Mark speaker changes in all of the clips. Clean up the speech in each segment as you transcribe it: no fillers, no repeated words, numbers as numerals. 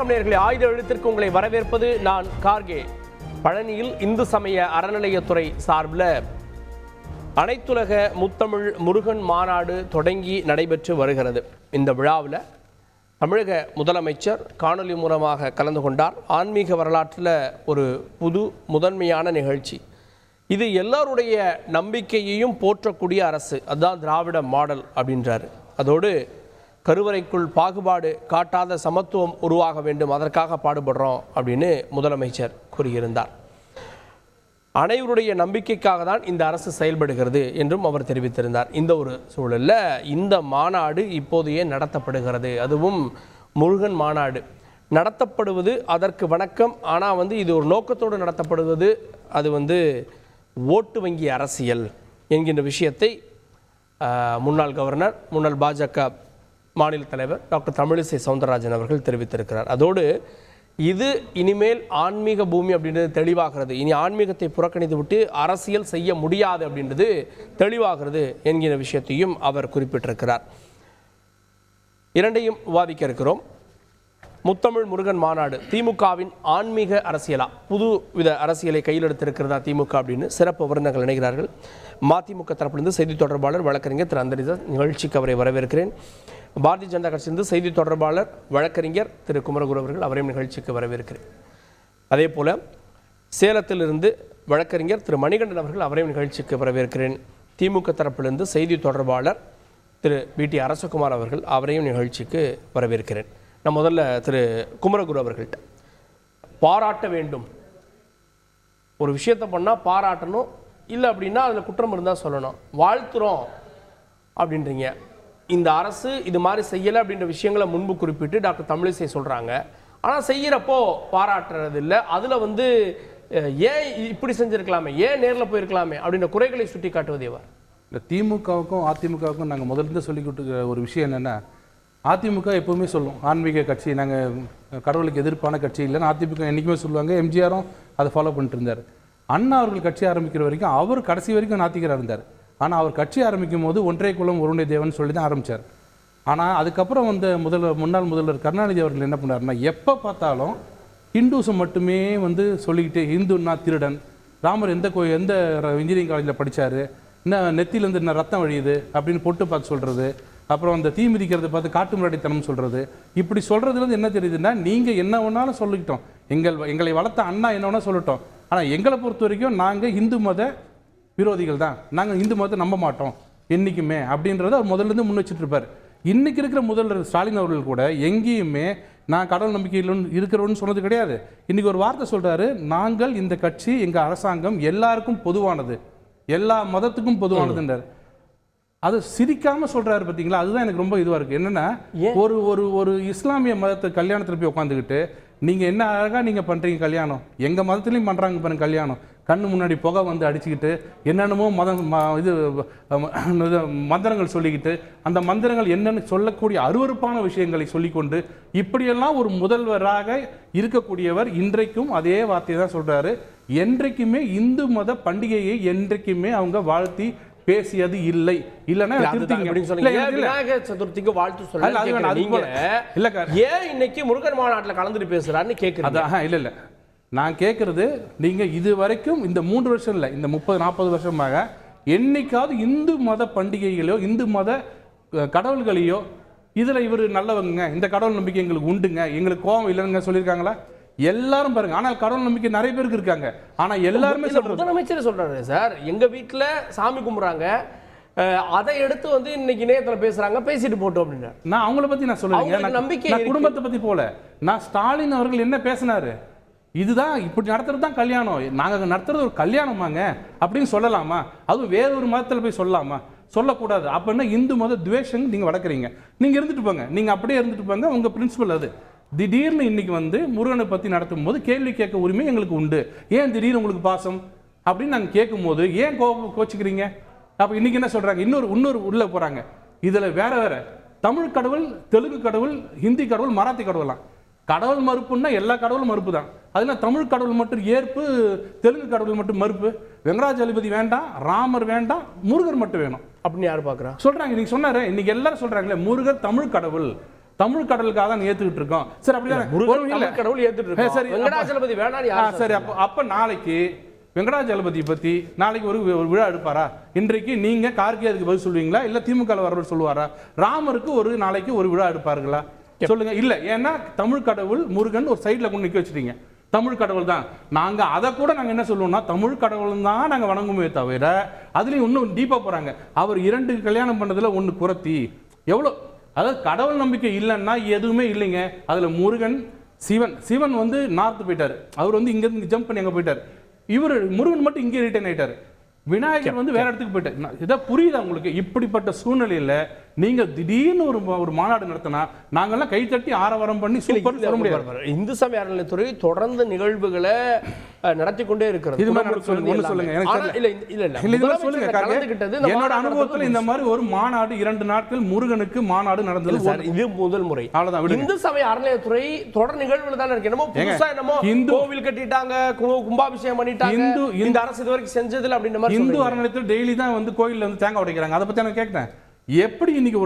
Speaker 1: வணக்கம் நேயர்களே, ஆயுத எழுத்திற்கு உங்களை வரவேற்பது நான் கார்கே. பழனியில் இந்து சமய அறநிலையத்துறை சார்பில் அனைத்துலக முத்தமிழ் முருகன் மாநாடு தொடங்கி நடைபெற்று வருகிறது. இந்த விழாவில் தமிழக முதலமைச்சர் காணொலி மூலமாக கலந்து கொண்டார். ஆன்மீக வரலாற்றில் ஒரு முதன்மையான நிகழ்ச்சி இது. எல்லாருடைய நம்பிக்கையையும் போற்றக்கூடிய அரசு, அதுதான் திராவிட மாடல் அப்படின்றாரு. அதோடு கருவறைக்குள் பாகுபாடு காட்டாத சமத்துவம் உருவாக வேண்டும், அதற்காக பாடுபடுறோம் அப்படின்னு முதலமைச்சர் கூறியிருந்தார். அனைவருடைய நம்பிக்கைக்காக தான் இந்த அரசு செயல்படுகிறது என்றும் அவர் தெரிவித்திருந்தார். இந்த ஒரு சூழலில் இந்த மாநாடு இப்போதையே நடத்தப்படுகிறது. அதுவும் முருகன் மாநாடு நடத்தப்படுவது அதற்கு வணக்கம். ஆனால் இது ஒரு நோக்கத்தோடு நடத்தப்படுவது, அது ஓட்டு வங்கி அரசியல் என்கின்ற விஷயத்தை முன்னாள் கவர்னர், முன்னாள் பாஜக மாநில தலைவர் டாக்டர் தமிழிசை சவுந்தரராஜன் அவர்கள் தெரிவித்திருக்கிறார். அதோடு இது இனிமேல் ஆன்மீக பூமி அப்படின்றது தெளிவாகிறது. இனி ஆன்மீகத்தை புறக்கணித்து விட்டு அரசியல் செய்ய முடியாது அப்படின்றது தெளிவாகிறது என்கிற விஷயத்தையும் அவர் குறிப்பிட்டிருக்கிறார். இரண்டையும் விவாதிக்க இருக்கிறோம். முத்தமிழ் முருகன் மாநாடு திமுகவின் ஆன்மீக அரசியலா, புது வித அரசியலை கையில் எடுத்திருக்கிறதா திமுக அப்படின்னு சிறப்பு விருந்தினர்கள் இணைகிறார்கள். மதிமுக தரப்பிலிருந்து செய்தி தொடர்பாளர் வழக்கறிஞர் திரு அந்தரிதாஸ், நிகழ்ச்சிக்கு அவரை வரவேற்கிறேன். பாரதிய ஜனதா கட்சியிலிருந்து செய்தி தொடர்பாளர் வழக்கறிஞர் திரு குமரகுரு அவர்கள், அவரையும் நிகழ்ச்சிக்கு வரவேற்கிறேன். அதே போல சேலத்திலிருந்து வழக்கறிஞர் திரு மணிகண்டன் அவர்கள், அவரையும் நிகழ்ச்சிக்கு வரவேற்கிறேன். திமுக தரப்பிலிருந்து செய்தி தொடர்பாளர் திரு BT அரசகுமார் அவர்கள், அவரையும் நிகழ்ச்சிக்கு வரவேற்கிறேன். நான் முதல்ல திரு குமரகுரு அவர்கள்ட்ட பாராட்ட வேண்டும், ஒரு விஷயத்தை பண்ணால் பாராட்டணும், இல்லை அப்படின்னா அதில் குற்றம் இருந்தால் சொல்லணும். வாழ்த்துறோம் அப்படின்றீங்க. இந்த அரசு இது மாதிரி செய்யலை அப்படின்ற விஷயங்களை முன்பு குறிப்பிட்டு டாக்டர் தமிழிசை சொல்கிறாங்க. ஆனால் செய்கிறப்போ பாராட்டுறது இல்லை. அதில் ஏன் இப்படி செஞ்சுருக்கலாமே, ஏன் நேரில் போயிருக்கலாமே அப்படின்ற குறைகளை சுட்டி காட்டுவது எவர்?
Speaker 2: இந்த திமுகவுக்கும் அதிமுகவுக்கும் நாங்கள் முதல்ல சொல்லிக்கிட்டு ஒரு விஷயம் என்னென்னா, அதிமுக எப்போவுமே சொல்லும் ஆன்மீக கட்சி, நாங்கள் கடவுளுக்கு எதிர்ப்பான கட்சி இல்லைன்னு அதிமுக என்றைக்குமே சொல்லுவாங்க. எம்ஜிஆரும் அதை ஃபாலோ பண்ணிட்டு இருந்தார். அண்ணா அவர்கள் கட்சி ஆரம்பிக்கிற வரைக்கும் அவர் கடைசி வரைக்கும் நாத்திகராக இருந்தார். ஆனால் அவர் கட்சி ஆரம்பிக்கும் போது ஒன்றை குலம் ஒருவனை தேவன் சொல்லி தான் ஆரம்பித்தார். ஆனால் அதுக்கப்புறம் முன்னாள் முதல்வர் கருணாநிதி அவர்கள் என்ன பண்ணாருன்னா, எப்போ பார்த்தாலும் ஹிந்துஸை மட்டுமே சொல்லிக்கிட்டு, ஹிந்துன்னா திருடன், ராமர் எந்த இன்ஜினியரிங் காலேஜில் படித்தார், இன்னும் நெத்திலேருந்து என்ன ரத்தம் வழியுது அப்படின்னு பொட்டு பார்த்து சொல்கிறது, அப்புறம் அந்த தீ மிதிக்கிறத பார்த்து காட்டு முன்னாடித்தனம் சொல்கிறது. இப்படி சொல்கிறதுலேருந்து என்ன தெரியுதுன்னா, நீங்கள் என்ன வேணாலும் சொல்லிக்கிட்டோம், எங்களை வளர்த்த அண்ணா என்ன வேணால் சொல்லட்டோம், ஆனால் எங்களை பொறுத்த வரைக்கும் நாங்கள் இந்து மத விரோதிகள் தான், நாங்கள் இந்து மதத்தை நம்ப மாட்டோம் என்றைக்குமே அப்படின்றத அவர் முதல்லேருந்து முன் வச்சுட்டு இருப்பார். இன்றைக்கி இருக்கிற முதல்வர் ஸ்டாலின் அவர்கள் கூட எங்கேயுமே நான் கடவுள் நம்பிக்கையில் இருக்கிறோன்னு சொன்னது கிடையாது. இன்றைக்கி ஒரு வார்த்தை சொல்கிறாரு, நாங்கள் இந்த கட்சி, எங்கள் அரசாங்கம் எல்லாருக்கும் பொதுவானது, எல்லா மதத்துக்கும் பொதுவானதுன்றார். அது சிரிக்காமல் சொல்கிறாரு பார்த்தீங்களா, அதுதான் எனக்கு ரொம்ப இதுவாக இருக்குது. என்னென்னா, ஒரு இஸ்லாமிய மதத்தை கல்யாணத்தில் போய் உட்காந்துக்கிட்டு, நீங்கள் என்ன அழகாக நீங்கள் பண்ணுறீங்க கல்யாணம், எங்கள் மதத்துலேயும் பண்ணுறாங்க பாருங்க கல்யாணம், கண்ணு முன்னாடி புகை அடிச்சுக்கிட்டு என்னென்னமோ மந்திரங்கள் சொல்லிக்கிட்டு, அந்த மந்திரங்கள் என்னென்னு சொல்லக்கூடிய அருவருப்பான விஷயங்களை சொல்லிக்கொண்டு, இப்படியெல்லாம் ஒரு முதல்வராக இருக்கக்கூடியவர் இன்றைக்கும் அதே வார்த்தையை தான் சொல்கிறாரு. என்றைக்குமே இந்து மத பண்டிகையை என்றைக்குமே அவங்க வாழ்த்தி பேசியது இல்லை. இல்லைன்னா
Speaker 1: சதுர்த்திக்கு வாழ்த்து சொல்ல, ஏன் இன்னைக்கு முருகன் மாநாட்டில் கலந்துட்டு பேசுறாருன்னு கேட்குறேன்.
Speaker 2: இல்லை நான் கேட்குறது, நீங்கள் இது வரைக்கும் இந்த 3 வருஷம் இல்லை, இந்த 30-40 வருஷமாக என்னைக்காவது இந்து மத பண்டிகைகளையோ இந்து மத கடவுள்களையோ இதில் இவர் நல்லவங்க, இந்த கடவுள் நம்பிக்கை எங்களுக்கு உண்டுங்க, எங்களுக்கு கோபம் இல்லைங்க சொல்லியிருக்காங்களா? எல்லாரும் பாருங்க. ஆனால் கடவுள் நம்பிக்கை நிறைய பேருக்கு இருக்காங்க. ஆனால் எல்லாருமே
Speaker 1: முதலமைச்சர் சொல்றாரு, சார் எங்க வீட்டில் சாமி கும்பிட்றாங்க, அதை எடுத்து இன்னைக்கு இணையத்தில் பேசுறாங்க, பேசிட்டு போட்டோம் அப்படின்னு.
Speaker 2: நான் அவங்கள பத்தி நான் சொல்லுங்க, நம்பிக்கை குடும்பத்தை பத்தி போல. நான் ஸ்டாலின் அவர்கள் என்ன பேசினாரு, இதுதான் இப்படி நடத்துறது தான் கல்யாணம், நாங்கள் நடத்துறது ஒரு கல்யாணமாங்க அப்படின்னு சொல்லலாமா? அதுவும் வேற ஒரு மதத்தில் போய் சொல்லலாமா? சொல்லக்கூடாது. அப்படின்னா இந்து மத துவேஷம் நீங்கள் வளர்க்குறீங்க. நீங்கள் இருந்துட்டு போங்க, நீங்கள் அப்படியே இருந்துட்டு போங்க, உங்கள் பிரின்சிபல் அது. திடீர்னு இன்னைக்கு முருகனை பற்றி நடத்தும் போது கேள்வி கேட்க உரிமை எங்களுக்கு உண்டு. ஏன் திடீர்னு உங்களுக்கு பாசம் அப்படின்னு நாங்கள் கேட்கும் போது ஏன் கோச்சிக்கிறீங்க? அப்போ இன்னைக்கு என்ன சொல்கிறாங்க, இன்னொரு உள்ளே போகிறாங்க. இதில் வேற தமிழ் கடவுள், தெலுங்கு கடவுள், ஹிந்தி கடவுள், மராத்தி கடவுளாம். கடவுள் மறுப்புன்னா எல்லா கடவுளும் மறுப்பு தான். அதில் தமிழ் கடவுள் மட்டும் ஏற்பு, தெலுங்கு கடவுள் மட்டும் மறுப்பு. வெங்கடாஜலபதி வேண்டாம், ராமர் வேண்டாம், முருகர் மட்டும் வேணும் அப்படின்னு யார் பார்க்குறா சொல்கிறாங்க. நீங்கள் சொன்னார், இன்னைக்கு எல்லாரும் சொல்கிறாங்களே முருகர் தமிழ் கடவுள், தமிழ் கடவுளுக்காக தான் ஏத்துக்கிட்டு இருக்கோம். சரி அப்படி
Speaker 1: தமிழ் கடவுள் ஏத்துட்டு இருக்கோம்.
Speaker 2: சரி
Speaker 1: வெங்கடாஜலபதி வேணாம் யார்
Speaker 2: சரி அப்ப நாளைக்கு வெங்கடாஜலபதி பத்தி நாளைக்கு ஒரு விழா எடுப்பாரா? இன்றைக்கு நீங்க கார்கே அதுக்கு பதில் சொல்லுவீங்களா இல்ல திமுக வரவர் சொல்லுவாரா? ராமருக்கு ஒரு நாளைக்கு ஒரு விழா எடுப்பார்களா சொல்லுங்க. இல்ல, ஏன்னா தமிழ் கடவுள் முருகன் ஒரு சைட்ல கொண்டு நிக்க வச்சிட்டீங்க. தமிழ் கடவுள் தான். நாங்க அதை கூட நாங்க என்ன சொல்லுவோம்னா தமிழ் கடவுள் தான் நாங்க வணங்குமே தவிர அதுலயும் இன்னும் டீப்பா போறாங்க. அவர் 2 கல்யாணம் பண்ணதுல 1 குறத்தி எவ்வளவு, அதாவது கடவுள் நம்பிக்கை இல்லைன்னா எதுவுமே இல்லைங்க. அதுல முருகன் சிவன் வந்து நார்த் போயிட்டாரு, அவர் வந்து இங்க இருந்து ஜம்ப் பண்ணி அங்க போயிட்டாரு. இவர் முருகன் மட்டும் இங்கே ரிட்டர்ன் ஆயிட்டாரு. விநாயகர் வந்து வேற இடத்துக்கு போயிட்டார். இதை புரியுதா உங்களுக்கு? இப்படிப்பட்ட சூழ்நிலையில நீங்க திடீர்னு ஒரு மாநாடு நடத்தினா நாங்கெல்லாம் கை தட்டி ஆரவாரம் பண்ணி சூப்பர் சொல்ல முடியாது.
Speaker 1: இந்து சமய அறநிலையத்துறை தொடர்ந்து நிகழ்வுகளை நடத்தி கொண்டே இருக்கிறது.
Speaker 2: இது மாதிரி சொல்லுங்க. என்னோட அனுபவத்தில் இந்த மாதிரி ஒரு மாநாடு 2 நாட்கள் முருகனுக்கு மாநாடு நடந்தது
Speaker 1: இது முதல் முறை. அவ்வளவுதான். இந்து சமய அறநிலையத்துறை தொடர் நிகழ்வுகள் தான் இருக்கு. என்னமோ புதுசா என்னமோ கோவில் கட்டிட்டாங்க, கும்பாபிஷேகம் பண்ணிட்டாங்க, இந்த அரசு இது வரைக்கும் செஞ்சதில்லை அப்படின்ற மாதிரி.
Speaker 2: இந்து அறநிலையத்தில் டெய்லி தான் வந்து கோயில்ல வந்து தேங்காய் உடைக்கிறாங்க. அதை பத்தி நான் கேட்கிறேன். எப்படி இன்னைக்கு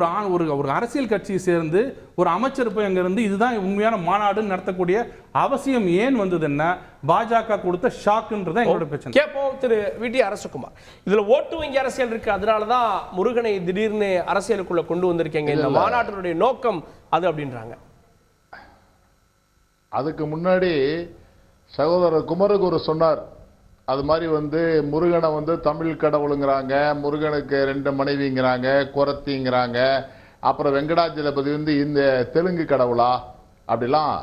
Speaker 2: ஒரு அரசியல் கட்சியை சேர்ந்து ஒரு அமைச்சர் போய் அங்க இருந்து இதுதான் உண்மையான மாநாடு நடத்தக்கூடிய அவசியம் ஏன் வந்ததுன்னா பாஜக கொடுத்த ஷாக்குன்றதான் எங்களோட பிரச்சனை.
Speaker 1: கேட்போம் திரு வி.டி. அரசகுமார். இதுல ஓட்டு வங்கி அரசியல் இருக்கு, அதனாலதான் முருகனை திடீர்னு அரசியலுக்குள்ள கொண்டு வந்திருக்கீங்க, இந்த மாநாட்டினுடைய நோக்கம் அது அப்படின்றாங்க.
Speaker 3: அதுக்கு முன்னாடி சகோதரர் குமரகுரு சொன்னார், அது மாதிரி வந்து முருகனை வந்து தமிழ் கடவுளுங்கிறாங்க, முருகனுக்கு 2 மனைவிங்கிறாங்க, குறத்திங்கிறாங்க, அப்புறம் வெங்கடாஜலபதி வந்து இந்த தெலுங்கு கடவுளா அப்படிலாம்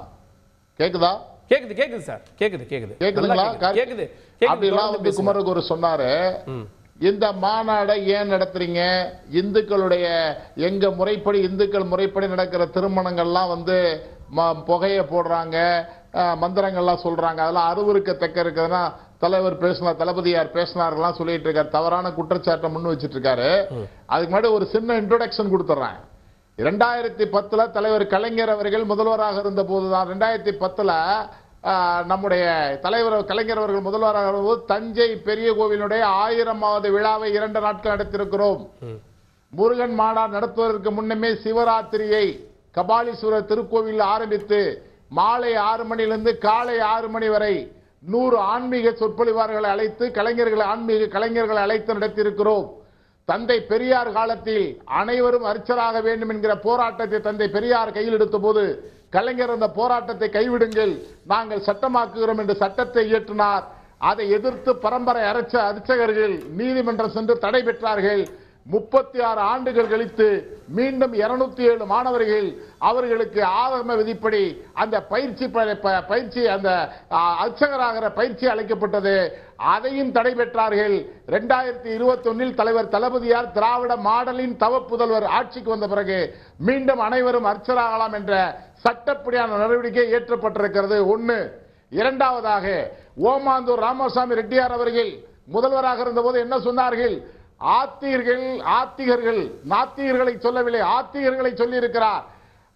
Speaker 3: கேக்குதா?
Speaker 1: கேக்குது சார்,
Speaker 3: கேக்குதுங்களா? அப்படிலாம் வந்து குமரகுரு சொன்னாரு. இந்த மாநாடை ஏன் நடத்துறீங்க? இந்துக்களுடைய இந்துக்கள் முறைப்படி நடக்கிற திருமணங்கள்லாம் வந்து புகையை போடுறாங்க, மந்திரங்கள்லாம் சொல்றாங்க, அதெல்லாம் அருவருக்கத்தக்க இருக்குதுன்னா தலைவர் பேசினார், தளபதியார் பேசினார்லாம் சொல்லிட்டு இருக்காரு, தவறான குற்றச்சாட்டை முன் வச்சிட்டு இருக்காரு. அதுக்கு முன்னாடி ஒரு சின்ன இன்ட்ரோடக்ஷன் கொடுத்துட்றேன். 2010 தலைவர் கலைஞர் அவர்கள் முதல்வராக இருந்த போதுதான், 2010 நம்முடைய தலைவர் கலைஞர் அவர்கள் முதல்வராக இருந்தபோது தஞ்சை பெரிய கோவிலுடைய 1000வது விழாவை 2 நாட்கள் நடத்தியிருக்கிறோம். முருகன் மாநாடு நடத்துவதற்கு முன்னமே சிவராத்திரியை கபாலீஸ்வரர் திருக்கோவில் ஆரம்பித்து மாலை 6 மணியிலிருந்து காலை 6 மணி வரை 100 ஆன்மீக சொற்பொழிவாளர்களை அழைத்து ஆன்மீக கலைஞர்களை அழைத்து நடத்தியிருக்கிறோம். தந்தை பெரியார் காலத்தில் அனைவரும் அர்ச்சராக வேண்டும் என்கிற போராட்டத்தை தந்தை பெரியார் கையில் எடுத்த போது கலைஞர் அந்த போராட்டத்தை கைவிடுங்கள், நாங்கள் சட்டமாக்குகிறோம் என்று சட்டத்தை இயற்றினார். அதை எதிர்த்து பரம்பரை அர்ச்சகர்கள் நீதிமன்றம் சென்று தடை பெற்றார்கள். 36 ஆண்டுகள் கழித்து மீண்டும் 207 மாணவர்கள் அவர்களுக்கு ஆகம விதிப்படி அந்த பயிற்சி அந்த அர்ச்சகராகிற பயிற்சி அளிக்கப்பட்டது. அதையும் தடை பெற்றார்கள். 2021 தலைவர் தளபதியார் திராவிட மாடலின் தவ புதல்வர் ஆட்சிக்கு வந்த பிறகு மீண்டும் அனைவரும் அர்ச்சராகலாம் என்ற சட்டப்படியான நடவடிக்கை ஏற்றப்பட்டிருக்கிறது. 1. இரண்டாவதாக ஓமாந்தூர் ராமசாமி ரெட்டியார் அவர்கள் முதல்வராக இருந்த போது என்ன சொன்னார்கள்? ஆத்திகர்கள் நாத்திகர்களை சொல்லவில்லை, ஆத்திகர்களை சொல்லி இருக்கிறார்.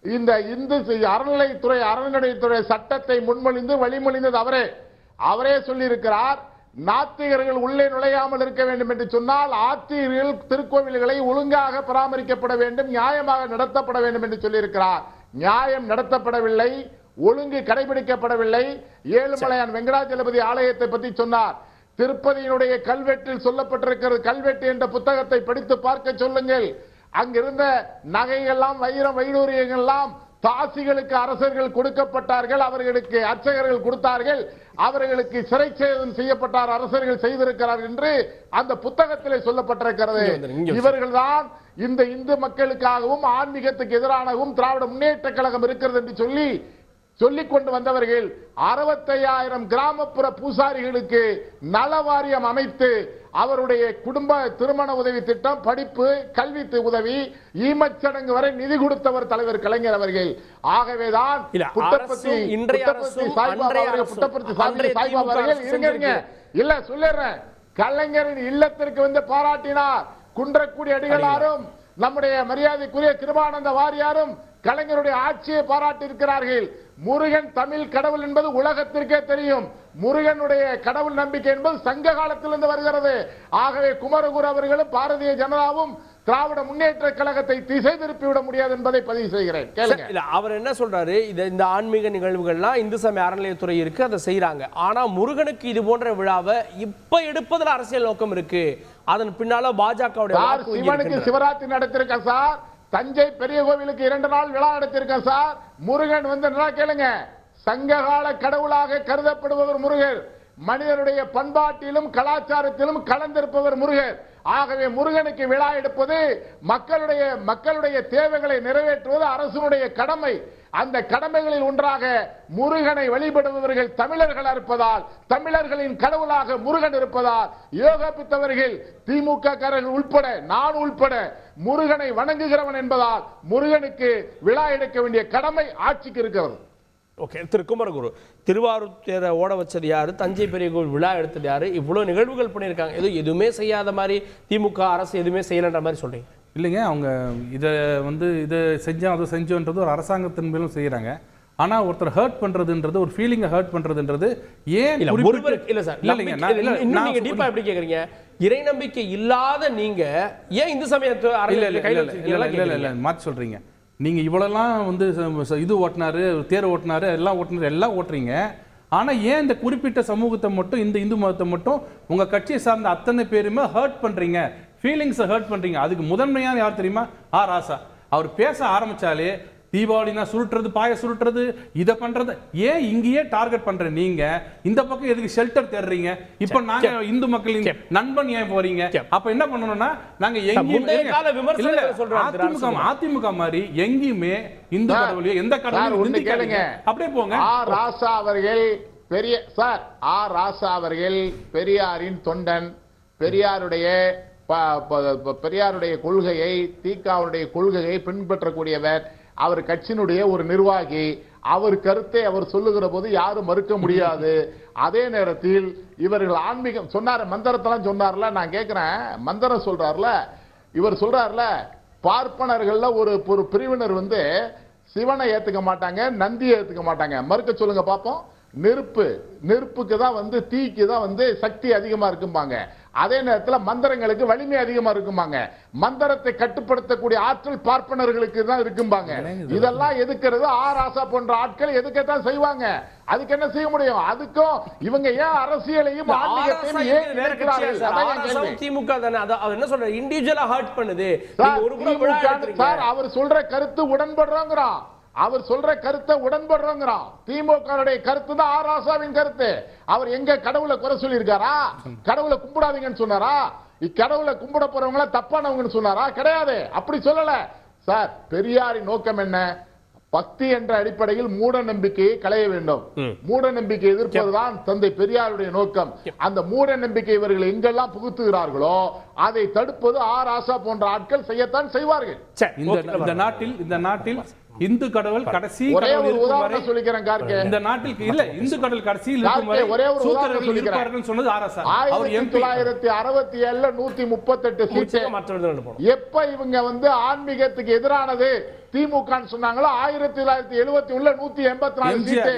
Speaker 3: இந்த இந்து அறநிலையத்துறை சட்டத்தை முன்மொழிந்து வழிமொழிந்தது அவரே சொல்லி இருக்கிறார். நாத்திகர்கள் உள்ளே நுழையாமல் இருக்க வேண்டும் என்று சொன்னால் ஆத்திகர்கள் திருக்கோவில்களை ஒழுங்காக பராமரிக்கப்பட வேண்டும், நியாயமாக நடத்தப்பட வேண்டும் என்று சொல்லி இருக்கிறார். நியாயம் நடத்தப்படவில்லை, ஒழுங்கு கடைபிடிக்கப்படவில்லை. ஏழுமலையான் வெங்கடாஜலபதி ஆலயத்தை பற்றி சொன்னார். திருப்பதியினுடைய கல்வெட்டில் சொல்லப்பட்டிருக்கிறது, கல்வெட்டு என்ற புத்தகத்தை படித்து பார்க்க சொல்லுங்கள். அங்கிருந்த நகைகள்லாம் வைடூரியங்கள்லாம் தாசிகளுக்கு அரசர்கள் கொடுக்கப்பட்டார்கள், அவர்களுக்கு அர்ச்சகர்கள் கொடுத்தார்கள், அவர்களுக்கு சிறை சேதம் செய்யப்பட்டார், அரசர்கள் செய்திருக்கிறார் என்று அந்த புத்தகத்திலே சொல்லப்பட்டிருக்கிறது. இவர்கள்தான் இந்த இந்து மக்களுக்காகவும் ஆன்மீகத்துக்கு எதிரானவும் திராவிட முன்னேற்ற கழகம் இருக்கிறது என்று சொல்லிக் கொண்டு வந்தவர்கள். 65,000 கிராமப்புற பூசாரிகளுக்கு நல வாரியம் அமைத்து அவருடைய குடும்ப திருமண உதவி திட்டம், படிப்பு, கல்வி உதவி, ஈமச்சடங்கு வரை நிதி கொடுத்தவர் தலைவர் கலைஞர் அவர்கள். ஆகவேதான் புட்டபர்த்தி சாய்பாபா அவர்கள் இல்ல சொல்லிடுறேன், கலைஞரின் இல்லத்திற்கு வந்து பாராட்டினார். குன்றக்குடி அடிகளாரும் நம்முடைய மரியாதைக்குரிய கிருபானந்த வாரியாரும் கலைஞருடைய ஆட்சியை பாராட்டி இருக்கிறார்கள். முருகன் தமிழ் கடவுள் என்பது உலகத்திற்கே தெரியும். முருகனுடைய கடவுள் நம்பிக்கை என்பது சங்க காலத்திலிருந்து வருகிறது. ஆகவே குமரகுரு அவர்களும் பாரதிய ஜனதாவும் திராவிட முன்னேற்ற கழகத்தை திசை திருப்பி விட முடியாது என்பதை பதிவு செய்கிறேன். கேளுங்க.
Speaker 1: இல்ல, அவர் என்ன சொல்றாரு, இந்த ஆன்மீக நிகழ்வுகள்லாம் இந்து சமய அறநிலையத்துறை இருக்கு, அதை செய்யறாங்க. ஆனா முருகனுக்கு இது போன்ற விழாவை இப்ப எடுப்பதில் அரசியல் நோக்கம் இருக்கு. அதன் பின்னால பாஜகவுடைய
Speaker 3: சிவனுக்கு சிவராத்திரி நடத்திருக்க சார். தஞ்சை பெரிய கோவிலுக்கு 2 நாள் விழா நடத்திருக்க சார். முருகன் வந்து நல்லா கேளுங்க, சங்ககால கடவுளாக கருதப்படுபவர் முருகர். மனிதனுடைய பண்பாட்டிலும் கலாச்சாரத்திலும் கலந்திருப்பவர் முருகர். ஆகவே முருகனுக்கு விழா எடுப்பது மக்களுடைய தேவைகளை நிறைவேற்றுவது அரசுடைய கடமை. அந்த கடமைகளில் ஒன்றாக முருகனை வழிபடுபவர்கள் தமிழர்கள் இருப்பதால், தமிழர்களின் கடவுளாக முருகன் இருப்பதால், யோகப்பித்தவர்கள் திமுக காரர்கள் உட்பட நான் உட்பட முருகனை வணங்குகிறவன் என்பதால் முருகனுக்கு விழா எடுக்க வேண்டிய கடமை ஆட்சிக்கு இருக்கிறது.
Speaker 1: ஓகே, திரு குமரகுரு, திருவாரூர் தேரை ஓட வச்சது யாரு, தஞ்சை பெரிய கோவில் விழா எடுத்தது யாரு, இவ்வளவு நிகழ்வுகள் பண்ணியிருக்காங்க, எதுவுமே செய்யாத மாதிரி திமுக அரசு எதுவுமே செய்யலன்ற மாதிரி சொல்றீங்க?
Speaker 2: இல்லைங்க, அவங்க இதை செஞ்சோம் அதை செஞ்சோன்றது ஒரு அரசாங்கத்தின் மேலும் செய்யறாங்க. ஆனா ஒருத்தர் ஹர்ட் பண்றதுன்றது, ஒரு ஃபீலிங்கை ஹர்ட் பண்றதுன்றது ஏன்
Speaker 1: இல்ல சார், நீங்க டீப்பா எப்படி கேக்குறீங்க? இறை நம்பிக்கை இல்லாத நீங்க ஏன் இந்து சமயத்தை
Speaker 2: இல்ல மாத்தி சொல்றீங்க? நீங்க இவ்வளவுலாம் இது ஓட்டினாரு, தேர் ஓட்டினாரு, எல்லாம் ஓட்டுறீங்க. ஆனா ஏன் இந்த குறிப்பிட்ட சமூகத்தை மட்டும், இந்த இந்து மதத்தை மட்டும் உங்க கட்சியை சார்ந்த அத்தனை பேருமே ஹர்ட் பண்றீங்க, ஃபீலிங்ஸை ஹர்ட் பண்றீங்க? அதுக்கு முதன்மையான யார் தெரியுமா? ராசா. அவர் பேச ஆரம்பிச்சாலே தீபாவளினா சுருட்டுறது, பாய சுருட்டுறது, இதை பண்றது. ஏன் இங்கேயே டார்கெட் பண்ற நீங்க? இந்த பக்கம் எதுக்கு ஷெல்டர் தேடுறீங்க? இப்ப நாங்க இந்து மக்களின் நண்பன் ஏன் போறீங்க? அப்ப என்ன பண்ணணும்னா, நாங்க அதிமுக மாதிரி எங்கேயுமே இந்து கடவுளையோ எந்த கடவுளையும்
Speaker 3: கேளுங்க,
Speaker 2: அப்படியே போங்க.
Speaker 3: ராசா அவர்கள் ராசா அவர்கள் பெரியாரின் தொண்டன், பெரியாருடைய கொள்கையை, தீகாவுடைய கொள்கையை பின்பற்றக்கூடியவர். அவர் கட்சியினுடைய ஒரு நிர்வாகி. அவர் கருத்தை அவர் சொல்லுகிற போது யாரும் மறுக்க முடியாது. அதே நேரத்தில் இவர்கள் ஆன்மீகம் சொன்னார், மந்திரத்தெல்லாம் சொன்னார்ல. நான் கேட்கிறேன், மந்திரம் சொல்றாருல, இவர் சொல்றாருல, பார்ப்பனர்கள்ல ஒரு பிரிவினர் சிவனை ஏத்துக்க மாட்டாங்க, நந்தியை ஏத்துக்க மாட்டாங்க. மறுக்க சொல்லுங்க பாப்போம். நெருப்புக்கு தான் தீக்கு தான் சக்தி அதிகமா இருக்கும்பாங்க. அதே நேரத்தில் மந்திரங்களுக்கு வலிமை அதிகமா இருக்குமாங்க. மந்திரத்தை கட்டுப்படுத்தக்கூடிய ஆற்றல் பார்ப்பனர்களுக்கு தான் இருக்கும்பாங்க. இதெல்லாம் எதுக்கிறது ராசா போன்ற ஆட்கள் எதுக்கத்தான் செய்வாங்க. அதுக்கு என்ன செய்ய முடியும்? அதுக்கும் இவங்க ஏன் அரசியலையும் ஆன்மீகத்தையும்
Speaker 1: திமுக தானே என்ன சொல்ற, இண்டிவிஜுவலா ஹர்ட் பண்ணுது.
Speaker 3: சார் அவர் சொல்ற கருத்து உடன்படுறோங்கிறான், அவர் சொல்ற கருத்தை உடன்படுறோங்கிறான். திமுக கருத்து தான் ராசாவின் கருத்து. அவர் எங்க கடவுளை குறை சொல்லி இருக்காரா? கடவுளை கும்பிடாதீங்கன்னு சொன்னாரா? இக்கடவுளை கும்பிட போறவங்கள தப்பானவங்கன்னு சொன்னாரா? கிடையாது, அப்படி சொல்லல சார். பெரியாரின் நோக்கம் என்ன? பக்தி என்ற அடிப்படையில் மூட நம்பிக்கையை களைய வேண்டும். மூட நம்பிக்கை எதிர்ப்பதுதான் தந்தை பெரியாருடைய நோக்கம். அந்த மூட நம்பிக்கை இவர்கள் எங்கெல்லாம் புகுத்துகிறார்களோ அதை தடுப்பது ராசா போன்ற ஆட்கள் செய்யத்தான் செய்வார்கள்.
Speaker 2: இந்த நாட்டில் இந்து கடவுள் கடைசி
Speaker 3: ஒரே ஒரு உதாரணம் சொல்லிக்கிறேன் கார்கே.
Speaker 2: இந்த நாட்டில் இல்ல, இந்து கடவுள் கடைசியில் இருக்கும் வரை
Speaker 3: ஒரே ஒரு உதாரணம் சொல்லிக்கிறேன்.
Speaker 2: சொன்னது ஆர்எஸ்ஆர்.
Speaker 3: 1967 138 சீட். எப்ப இவங்க ஆன்மீகத்துக்கு எதிரானது திமுக சொன்னாங்களோ 1971 184 சீட்.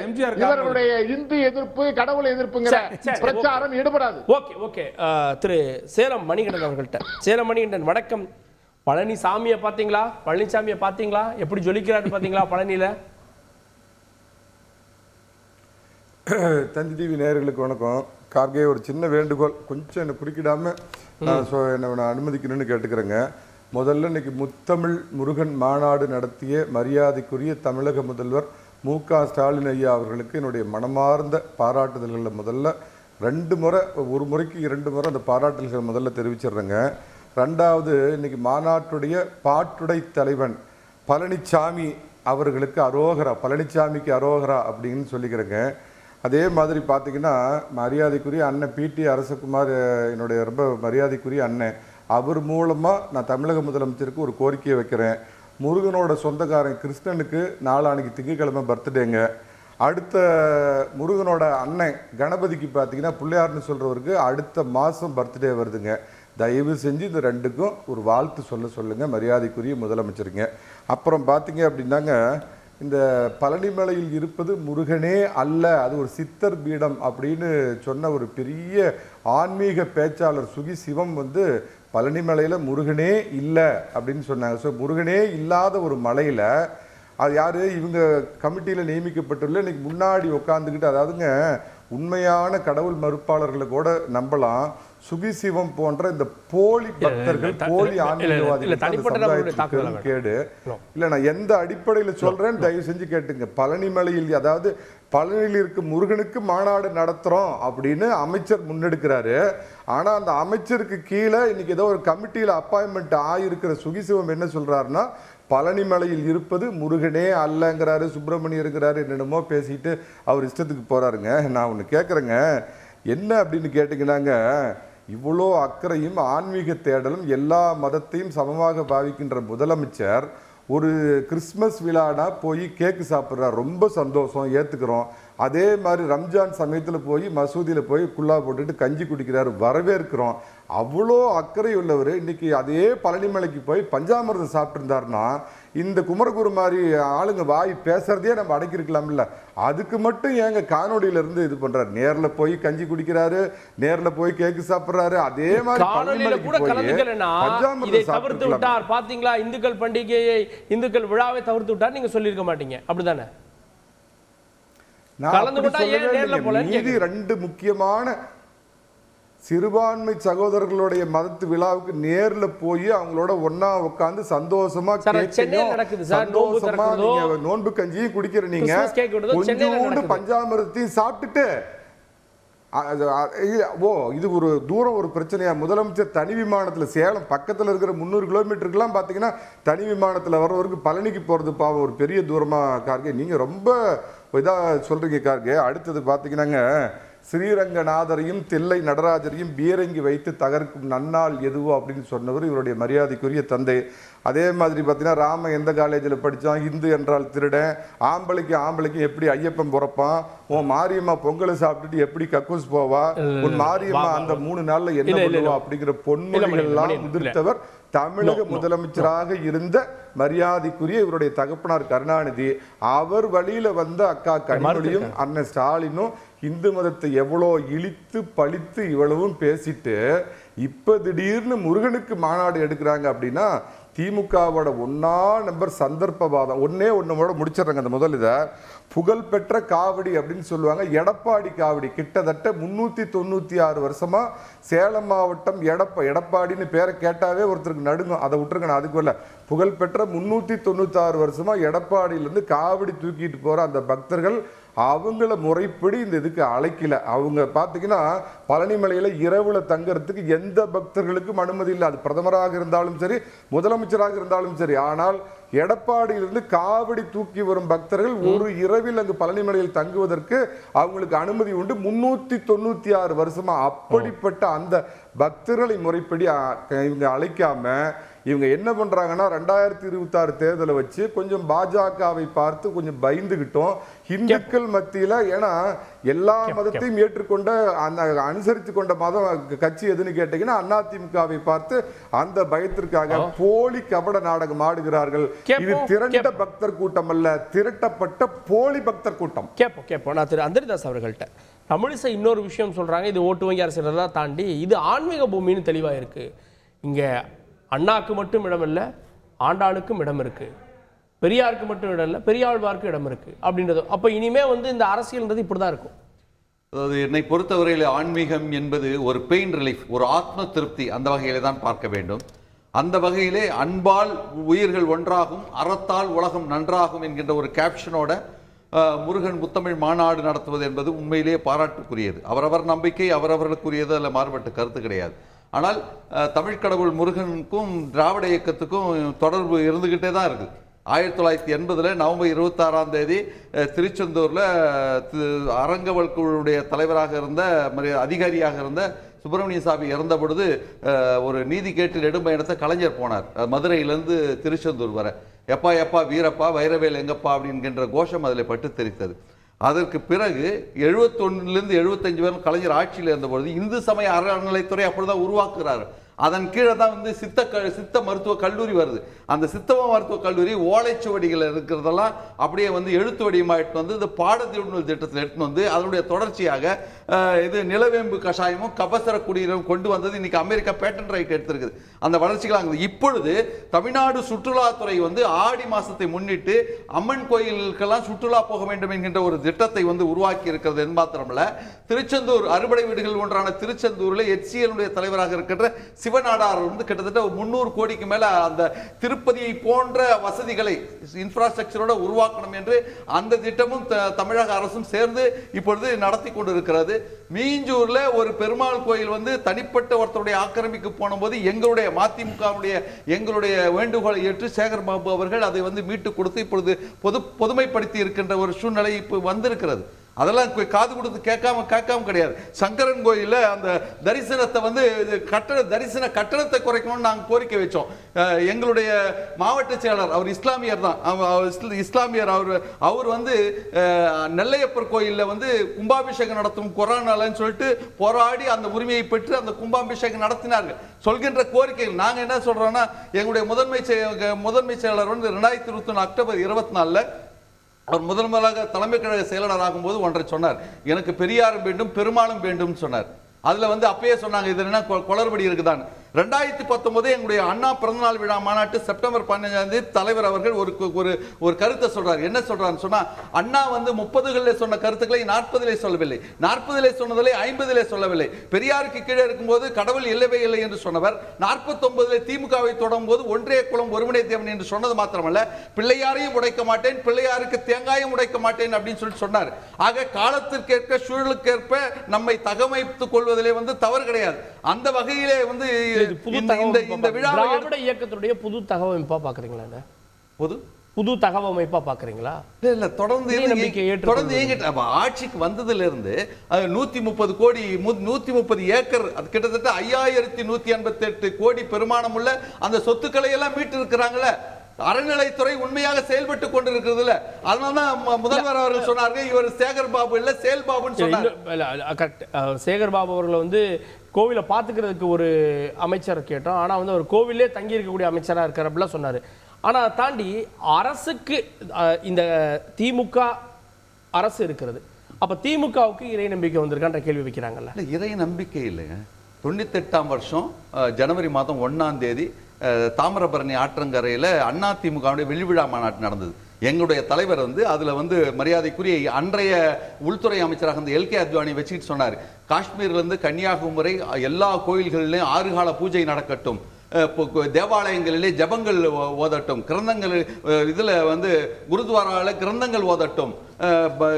Speaker 3: இவர்களுடைய இந்து எதிர்ப்பு, கடவுள் எதிர்ப்புங்கிற பிரச்சாரம் ஈடுபடாது.
Speaker 1: ஓகே ஓகே, திரு சேலம் மணிகண்டன் அவர்கள்ட்ட. சேலம் மணிகண்டன், வணக்கம். பழனிசாமியை பாத்தீங்களா? பழனிசாமியை பாத்தீங்களா? எப்படி ஜொலிக்கிறாரு பாத்தீங்களா பழனியில?
Speaker 4: தந்தி டிவி நேயர்களுக்கு வணக்கம். கார்கே, ஒரு சின்ன வேண்டுகோள், கொஞ்சம் என்னை குறுக்கிடாம என்ன அனுமதிக்கணும்னு கேட்டுக்கிறேங்க. முதல்ல இன்னைக்கு முத்தமிழ் முருகன் மாநாடு நடத்திய மரியாதைக்குரிய தமிழக முதல்வர் மு.க. ஸ்டாலின் ஐயா அவர்களுக்கு என்னுடைய மனமார்ந்த பாராட்டுதல்களில் முதல்ல 2 முறை, ஒரு முறைக்கு 2 முறை அந்த பாராட்டுதல்கள் முதல்ல தெரிவிச்சிடுறேங்க. ரெண்டாவது, இன்னைக்கு மாநாட்டுடைய பாட்டுடை தலைவன் பழனிசாமி அவர்களுக்கு அரோகரா, பழனிசாமிக்கு அரோகரா அப்படின்னு சொல்லிக்கிறேங்க. அதே மாதிரி பார்த்தீங்கன்னா மரியாதைக்குரிய அண்ணன் பிடி அரசகுமார், என்னுடைய ரொம்ப மரியாதைக்குரிய அண்ணன், அவர் மூலமாக நான் தமிழக முதலமைச்சருக்கு ஒரு கோரிக்கையை வைக்கிறேன். முருகனோட சொந்தக்காரன் கிருஷ்ணனுக்கு நாளான்னைக்கு திங்கட்கிழமை பர்த்டேங்க. அடுத்த முருகனோட அண்ணன் கணபதிக்கு பார்த்தீங்கன்னா பிள்ளையார்னு சொல்கிறவருக்கு அடுத்த மாதம் பர்த்டே வருதுங்க. தயவு செஞ்சு இந்த 2க்கும் ஒரு வாழ்த்து சொல்லுங்கள் மரியாதைக்குரிய முதலமைச்சருங்க. அப்புறம் பார்த்தீங்க அப்படின்னாங்க, இந்த பழனிமலையில் இருப்பது முருகனே அல்ல, அது ஒரு சித்தர் பீடம் அப்படின்னு சொன்ன ஒரு பெரிய ஆன்மீக பேச்சாளர் சுகி சிவம் பழனிமலையில் முருகனே இல்லை அப்படின்னு சொன்னாங்க. ஸோ முருகனே இல்லாத ஒரு மலையில் அது யார் இவங்க கமிட்டியில் நியமிக்கப்பட்டுள்ள இன்னைக்கு முன்னாடி உட்காந்துக்கிட்டு, அதாவதுங்க உண்மையான கடவுள் மறுப்பாளர்களை கூட நம்பலாம், சுகிசிவம் போன்ற இந்த போலி பக்தர்கள் போலி ஆன்மீகவாதிகள் கேடு இல்ல. நான் எந்த அடிப்படையில் சொல்றேன் தயவு செஞ்சு கேட்டுங்க. பழனிமலையில், அதாவது பழனியில் இருக்கும் முருகனுக்கு மாநாடு நடத்துறோம் அப்படின்னு அமைச்சர் முன்னெடுக்கிறாரு. ஆனா அந்த அமைச்சருக்கு கீழே இன்னைக்கு ஏதோ ஒரு கமிட்டியில அப்பாயின்மெண்ட் ஆயிருக்கிற சுகிசிவம் என்ன சொல்றாருன்னா, பழனிமலையில் இருப்பது முருகனே அல்லங்கிறாரு, சுப்பிரமணியர் இருக்கிறாரு, என்னென்னமோ பேசிட்டு அவர் இஷ்டத்துக்கு போறாருங்க. நான் ஒன்று கேட்குறேங்க, என்ன அப்படின்னு கேட்டிங்கன்னாங்க, இவ்வளோ அக்கறையும் ஆன்மீக தேடலும் எல்லா மதத்தையும் சமமாக பாவிக்கின்ற முதலமைச்சர் ஒரு கிறிஸ்மஸ் விழானா போய் கேக்கு சாப்பிட்றாரு, ரொம்ப சந்தோஷம், ஏற்றுக்கிறோம். அதே மாதிரி ரம்ஜான் சமயத்தில் போய் மசூதியில் போய் குல்லா போட்டுட்டு கஞ்சி குடிக்கிறாரு, வரவேற்கிறோம். அவ்வளோ அக்கறை உள்ளவர் இன்னைக்கு அதே பழனிமலைக்கு போய் பஞ்சாமிர்தம் சாப்பிட்டுருந்தாருன்னா இந்த குமரகுரு மாதிரி ஆளுங்க வாய் பேசுறதே நம்ம அடக்கிருக்கலாம்ல. அதுக்கு மட்டும் ஏங்க காணொலியிலிருந்து இது பண்றாரு? நேர்ல போய் கஞ்சி குடிக்கிறாரு, நேர்ல போய் கேக்கு சாப்பிடுறாரு. அதே மாதிரி
Speaker 1: தவிர்த்து விட்டார். பாத்தீங்களா, இந்துக்கள் பண்டிகையை, இந்துக்கள் விழாவை தவிர்த்து விட்டார் நீங்க சொல்லியிருக்க மாட்டீங்க, அப்படிதானே?
Speaker 4: மீதி ரெண்டு முக்கியமான சிறுபான்மை சகோதரர்களுடைய மதத்து விழாவுக்கு நேர்ல போய் அவங்களோட ஒன்னா உட்கார்ந்து சந்தோஷமா சந்தோஷமா நீங்க நோன்பு கஞ்சியும் குடிக்கிற நீங்க கொஞ்சோண்டு பஞ்சாமிரத்தையும் சாப்பிட்டுட்டு இது ஒரு தூரம் ஒரு பிரச்சனையா? முதலமைச்சர் தனி விமானத்துல சேலம் பக்கத்துல இருக்கிற 300 கிலோமீட்டருக்குலாம் பாத்தீங்கன்னா தனி விமானத்துல வர்றவருக்கு பழனிக்கு போறது பாவம் ஒரு பெரிய தூரமா கார்கே. நீங்க ரொம்ப இதா சொல்றீங்க கார்கே. அடுத்தது பாத்தீங்கன்னாங்க, ஸ்ரீரங்கநாதரையும் தில்லை நடராஜரையும் பீரங்கி வைத்து தகர்க்கும் நன்னாள் எதுவோ அப்படின்னு சொன்னவர் இவருடைய மரியாதைக்குரிய தந்தை. அதே மாதிரி பார்த்தீங்கன்னா, ராம எந்த காலேஜில் படித்தான், இந்து என்றால் திருடன், ஆம்பளைக்கு எப்படி ஐயப்பன் பிறப்பான், உன் மாரியம்மா பொங்கலை சாப்பிட்டுட்டு எப்படி கக்கூஸ் போவா, உன் மாரியம்மா அந்த 3 நாள்ல என்ன பண்ணுவா அப்படிங்கிற பொன்மொழிகள் எல்லாம் முதிர்த்தவர் தமிழக முதலமைச்சராக இருந்த மரியாதைக்குரிய இவருடைய தகப்பனார் கருணாநிதி. அவர் வழியில வந்த அக்கா கனிமொழியும் அண்ணன் ஸ்டாலினும் இந்து மதத்தை எவ்வளோ இழித்து பழித்து இவ்வளவும் பேசிட்டு இப்ப திடீர்னு முருகனுக்கு மாநாடு எடுக்கிறாங்க அப்படின்னா திமுகவோட ஒன்னா நம்பர் சந்தர்ப்பவாதம். ஒன்னோட முடிச்சிடுறாங்க. அந்த முதல் இதை புகழ்பெற்ற காவடி அப்படின்னு சொல்லுவாங்க, எடப்பாடி காவடி. கிட்டத்தட்ட 396 வருஷமா சேலம் மாவட்டம் எடப்பாடின்னு பேரை கேட்டாவே ஒருத்தருக்கு நடுங்கும். அதை விட்டுருங்க, நான் அதுக்கு வரல. புகழ்பெற்ற 396 வருஷமா எடப்பாடியிலிருந்து காவடி தூக்கிட்டு போற அந்த பக்தர்கள் அவங்கள முறைப்படி இந்த இதுக்கு அழைக்கல. அவங்க பார்த்தீங்கன்னா பழனிமலையில இரவுல தங்கறதுக்கு எந்த பக்தர்களுக்கும் அனுமதி இல்லை. அது பிரதமராக இருந்தாலும் சரி, முதலமைச்சராக இருந்தாலும் சரி. ஆனால் எடப்பாடியிலிருந்து காவடி தூக்கி வரும் பக்தர்கள் ஒரு இரவில் அங்கு பழனிமலையில் தங்குவதற்கு அவங்களுக்கு அனுமதி உண்டு. 396 வருஷமா. அப்படிப்பட்ட அந்த பக்தர்களை முறைப்படி இவங்க அழைக்காம இவங்க என்ன பண்றாங்கன்னா, 2026 தேர்தலை வச்சு கொஞ்சம் பாஜகவை பார்த்து கொஞ்சம் பயந்துகிட்டோம் இந்துக்கள் மத்தியில. ஏன்னா எல்லா மதத்தையும் ஏற்றுக்கொண்ட அனுசரித்து கொண்ட மதம் கட்சி எதுன்னு கேட்டீங்கன்னா அதிமுகவை பார்த்து அந்த பயத்திற்காக போலி கபட நாடகம் ஆடுகிறார்கள். இது திரண்ட பக்தர் கூட்டம் அல்ல, திரட்டப்பட்ட போலி பக்தர் கூட்டம்.
Speaker 1: கேட்போம் நான் திரு அந்தரிதாஸ் அவர்கள்ட்ட. தமிழிசை இன்னொரு விஷயம் சொல்றாங்க, இது ஓட்டு வங்கி அரசியலெல்லாம் தாண்டி இது ஆன்மீக பூமின்னு தெளிவா இருக்கு. இங்க அண்ணாக்கு மட்டும் இடம் இல்லை, ஆண்டாளுக்கும் இடம் இருக்கு, பெரியாருக்கு மட்டும் இடம் இல்லை, பெரியாழ்வாருக்கு இடம் இருக்கு அப்படின்றது. அப்ப இனிமே இந்த அரசியல்ன்றது இப்படிதான் இருக்கும்.
Speaker 5: அதாவது என்னை பொறுத்தவரையில் ஆன்மீகம் என்பது ஒரு பெயின் ரிலீஃப், ஒரு ஆத்ம திருப்தி, அந்த வகையிலே தான் பார்க்க வேண்டும். அந்த வகையிலே அன்பால் உயிர்கள் ஒன்றாகும், அறத்தால் உலகம் நன்றாகும் என்கின்ற ஒரு கேப்ஷனோட முருகன் முத்தமிழ் மாநாடு நடத்துவது என்பது உண்மையிலேயே பாராட்டுக்குரியது. அவரவர் நம்பிக்கை அவரவர்களுக்குரியது, அதில் மாறுபட்ட கருத்து கிடையாது. ஆனால் தமிழ் கடவுள் முருகனுக்கும் திராவிட இயக்கத்துக்கும் தொடர்பு இருந்துகிட்டே தான் இருக்குது. 1980 நவம்பர் 26ஆம் தேதி திருச்செந்தூரில் அரங்கவல் குழுவுடைய தலைவராக இருந்த அதிகாரியாக இருந்த சுப்பிரமணிய சாமி இறந்த பொழுது ஒரு நீதி கேட்டு நெடும்பயணத்தை கலைஞர் போனார் மதுரையிலேருந்து திருச்செந்தூர் வர. எப்பா வீரப்பா வைரவேல் எங்கப்பா அப்படின்கின்ற கோஷம் அதில் பட்டு தெரித்தது. அதற்கு பிறகு 71லேருந்து 75 வரை கலைஞர் ஆட்சியில் இருந்தபொழுது இந்து சமய அறநிலைத்துறை அப்படிதான் உருவாக்குறாரு. அதன் கீழே தான் வந்து சித்த மருத்துவ கல்லூரி வருது. அந்த சித்த மருத்துவ கல்லூரி ஓலைச்சுவடிகள் இருக்கிறதெல்லாம் அப்படியே வந்து எழுத்து வடிவமாக எடுத்து வந்து இந்த பாடத்திட்டங்கள் திட்டத்தில் எடுத்து வந்து அதனுடைய தொடர்ச்சியாக இது நிலவேம்பு கஷாயமும் கபசர குடிநீரும் கொண்டு வந்தது இன்னைக்கு அமெரிக்கா பேட்டன் ரைட் எடுத்திருக்குது. அந்த வளர்ச்சிகளாக இப்பொழுது தமிழ்நாடு சுற்றுலாத்துறை வந்து ஆடி மாசத்தை முன்னிட்டு அம்மன் கோயிலுக்கெல்லாம் சுற்றுலா போக வேண்டும் என்கின்ற ஒரு திட்டத்தை வந்து உருவாக்கி இருக்கிறது. மாத்திரமல்ல, திருச்செந்தூர் அறுபடை வீடுகள் ஒன்றான திருச்செந்தூரில் HCL தலைவராக இருக்கின்ற சிவநாடார் வந்து கிட்டத்தட்ட 300 கோடிக்கு மேல அந்த திருப்பதியை போன்ற வசதிகளை இன்ஃப்ராஸ்ட்ரக்சரோட உருவாக்கணும் என்று அந்த திட்டமும் தமிழக அரசும் சேர்ந்து இப்பொழுது நடத்தி கொண்டிருக்கிறது. மீஞ்சூர்ல ஒரு பெருமாள் கோயில் வந்து தனிப்பட்ட ஒருத்தருடைய ஆக்கிரமிக்கு போன போது எங்களுடைய மதிமுகவுடைய எங்களுடைய வேண்டுகோளை ஏற்று சேகர் பாபு அவர்கள் அதை வந்து மீட்டு கொடுத்து இப்பொழுது பொதுமைப்படுத்தி இருக்கின்ற ஒரு சூழ்நிலை இப்போ வந்திருக்கிறது. அதெல்லாம் காது கொடுத்து கேட்காம கிடையாது. சங்கரன் கோயில்ல அந்த தரிசனத்தை வந்து தரிசன கட்டணத்தை குறைக்கணும்னு நாங்கள் கோரிக்கை வச்சோம். எங்களுடைய மாவட்ட செயலர் அவர் இஸ்லாமியர் தான், இஸ்லாமியர் அவர் வந்து நெல்லையப்பர் கோயில்ல வந்து கும்பாபிஷேகம் நடத்தும் கொரோனாலன்னு சொல்லிட்டு போராடி அந்த உரிமையை பெற்று அந்த கும்பாபிஷேகம் நடத்தினார்கள். சொல்கின்ற கோரிக்கைகள் நாங்கள் என்ன சொல்றோம்னா, எங்களுடைய முதன்மை செயலர் வந்து 2021 அக்டோபர் 24 அவர் முதலாக தலைமை கழக செயலாளர் ஆகும்போது ஒன்றை சொன்னார், எனக்கு பெரியாரும் வேண்டும் பெருமாளும் வேண்டும் சொன்னார். அதுல வந்து அப்பயே சொன்னாங்க இது என்ன குளறுபடி இருக்குதான். 2019 எங்களுடைய அண்ணா பிறந்தநாள் விழா மாநாட்டு செப்டம்பர் 15 தலைவர் அவர்கள் ஒரு கருத்தை சொல்றார். என்ன சொல்றாருன்னு சொன்னா, அண்ணா வந்து 30களில் சொன்ன கருத்துக்களை 40லே சொல்லவில்லை, 40லே சொன்னதில்லை, 50லே சொல்லவில்லை. பெரியாருக்கு கீழே இருக்கும்போது கடவுள் இல்லவே இல்லை என்று சொன்னவர் 49லே திமுகவை தொடரும் போது ஒன்றே குலம் ஒருவனே தேவன் என்று சொன்னது மாத்திரமல்ல, பிள்ளையாரையும் உடைக்க மாட்டேன், பிள்ளையாருக்கு தேங்காயும் உடைக்க மாட்டேன் அப்படின்னு சொல்லி சொன்னார். ஆக காலத்திற்கேற்ப சூழலுக்கேற்ப நம்மை தகமைத்துக் கொள்வதிலே வந்து தவறு கிடையாது. அந்த வகையிலே வந்து
Speaker 1: திராவிட இயக்கத்துடைய புது தகவமைப்பா பாக்குறீங்களா? புது தகவமைப்பா பாக்குறீங்களா?
Speaker 5: இல்ல தொடர்ந்து ஆட்சிக்கு வந்ததுல இருந்து 130 கோடி 130 ஏக்கர் அது கிட்டத்தட்ட 5188 கோடி பெருமானம் உள்ள அந்த சொத்துக்களை எல்லாம் மீட்டு இருக்கிறாங்களே. அறநிலைத்துறை உண்மையாக செயல்பட்டு கொண்டிருக்கிறது. அதனாலதான் முதல்வர் அவர்கள் சொன்னார்கள் இவர் சேகர் பாபு இல்ல சேல் பாபுன்னு சொன்னார்.
Speaker 1: சேகர் பாபு அவர்களை வந்து கோவிலை பார்த்துக்கிறதுக்கு ஒரு அமைச்சர் கேட்டோம். ஆனால் வந்து அவர் கோவிலே தங்கி இருக்கக்கூடிய அமைச்சராக இருக்கார் அப்படிலாம் சொன்னார். ஆனால் அதை தாண்டி அரசுக்கு இந்த திமுக அரசு இருக்கிறது. அப்போ திமுகவுக்கு இறை நம்பிக்கை வந்திருக்கான்ற கேள்வி வைக்கிறாங்கல்ல.
Speaker 5: இறை நம்பிக்கை இல்லைங்க. 98ஆம் வருஷம் ஜனவரி மாதம் 1ஆம் தேதி தாமிரபரணி ஆற்றங்கரையில் அதிமுகவுடைய வெள்ளிவிழா மாநாட்டு நடந்தது. எங்களுடைய தலைவர் வந்து அதில் வந்து மரியாதைக்குரிய அன்றைய உள்துறை அமைச்சராக இருந்த LK அத்வானி வச்சுக்கிட்டு சொன்னார், காஷ்மீர்லேருந்து கன்னியாகுமரி எல்லா கோயில்களிலும் 6 கால பூஜை நடக்கட்டும், தேவாலயங்களிலே ஜபங்கள் ஓதட்டும், கிரந்தங்கள் இதில் வந்து குருத்வாராவில் கிரந்தங்கள் ஓதட்டும்,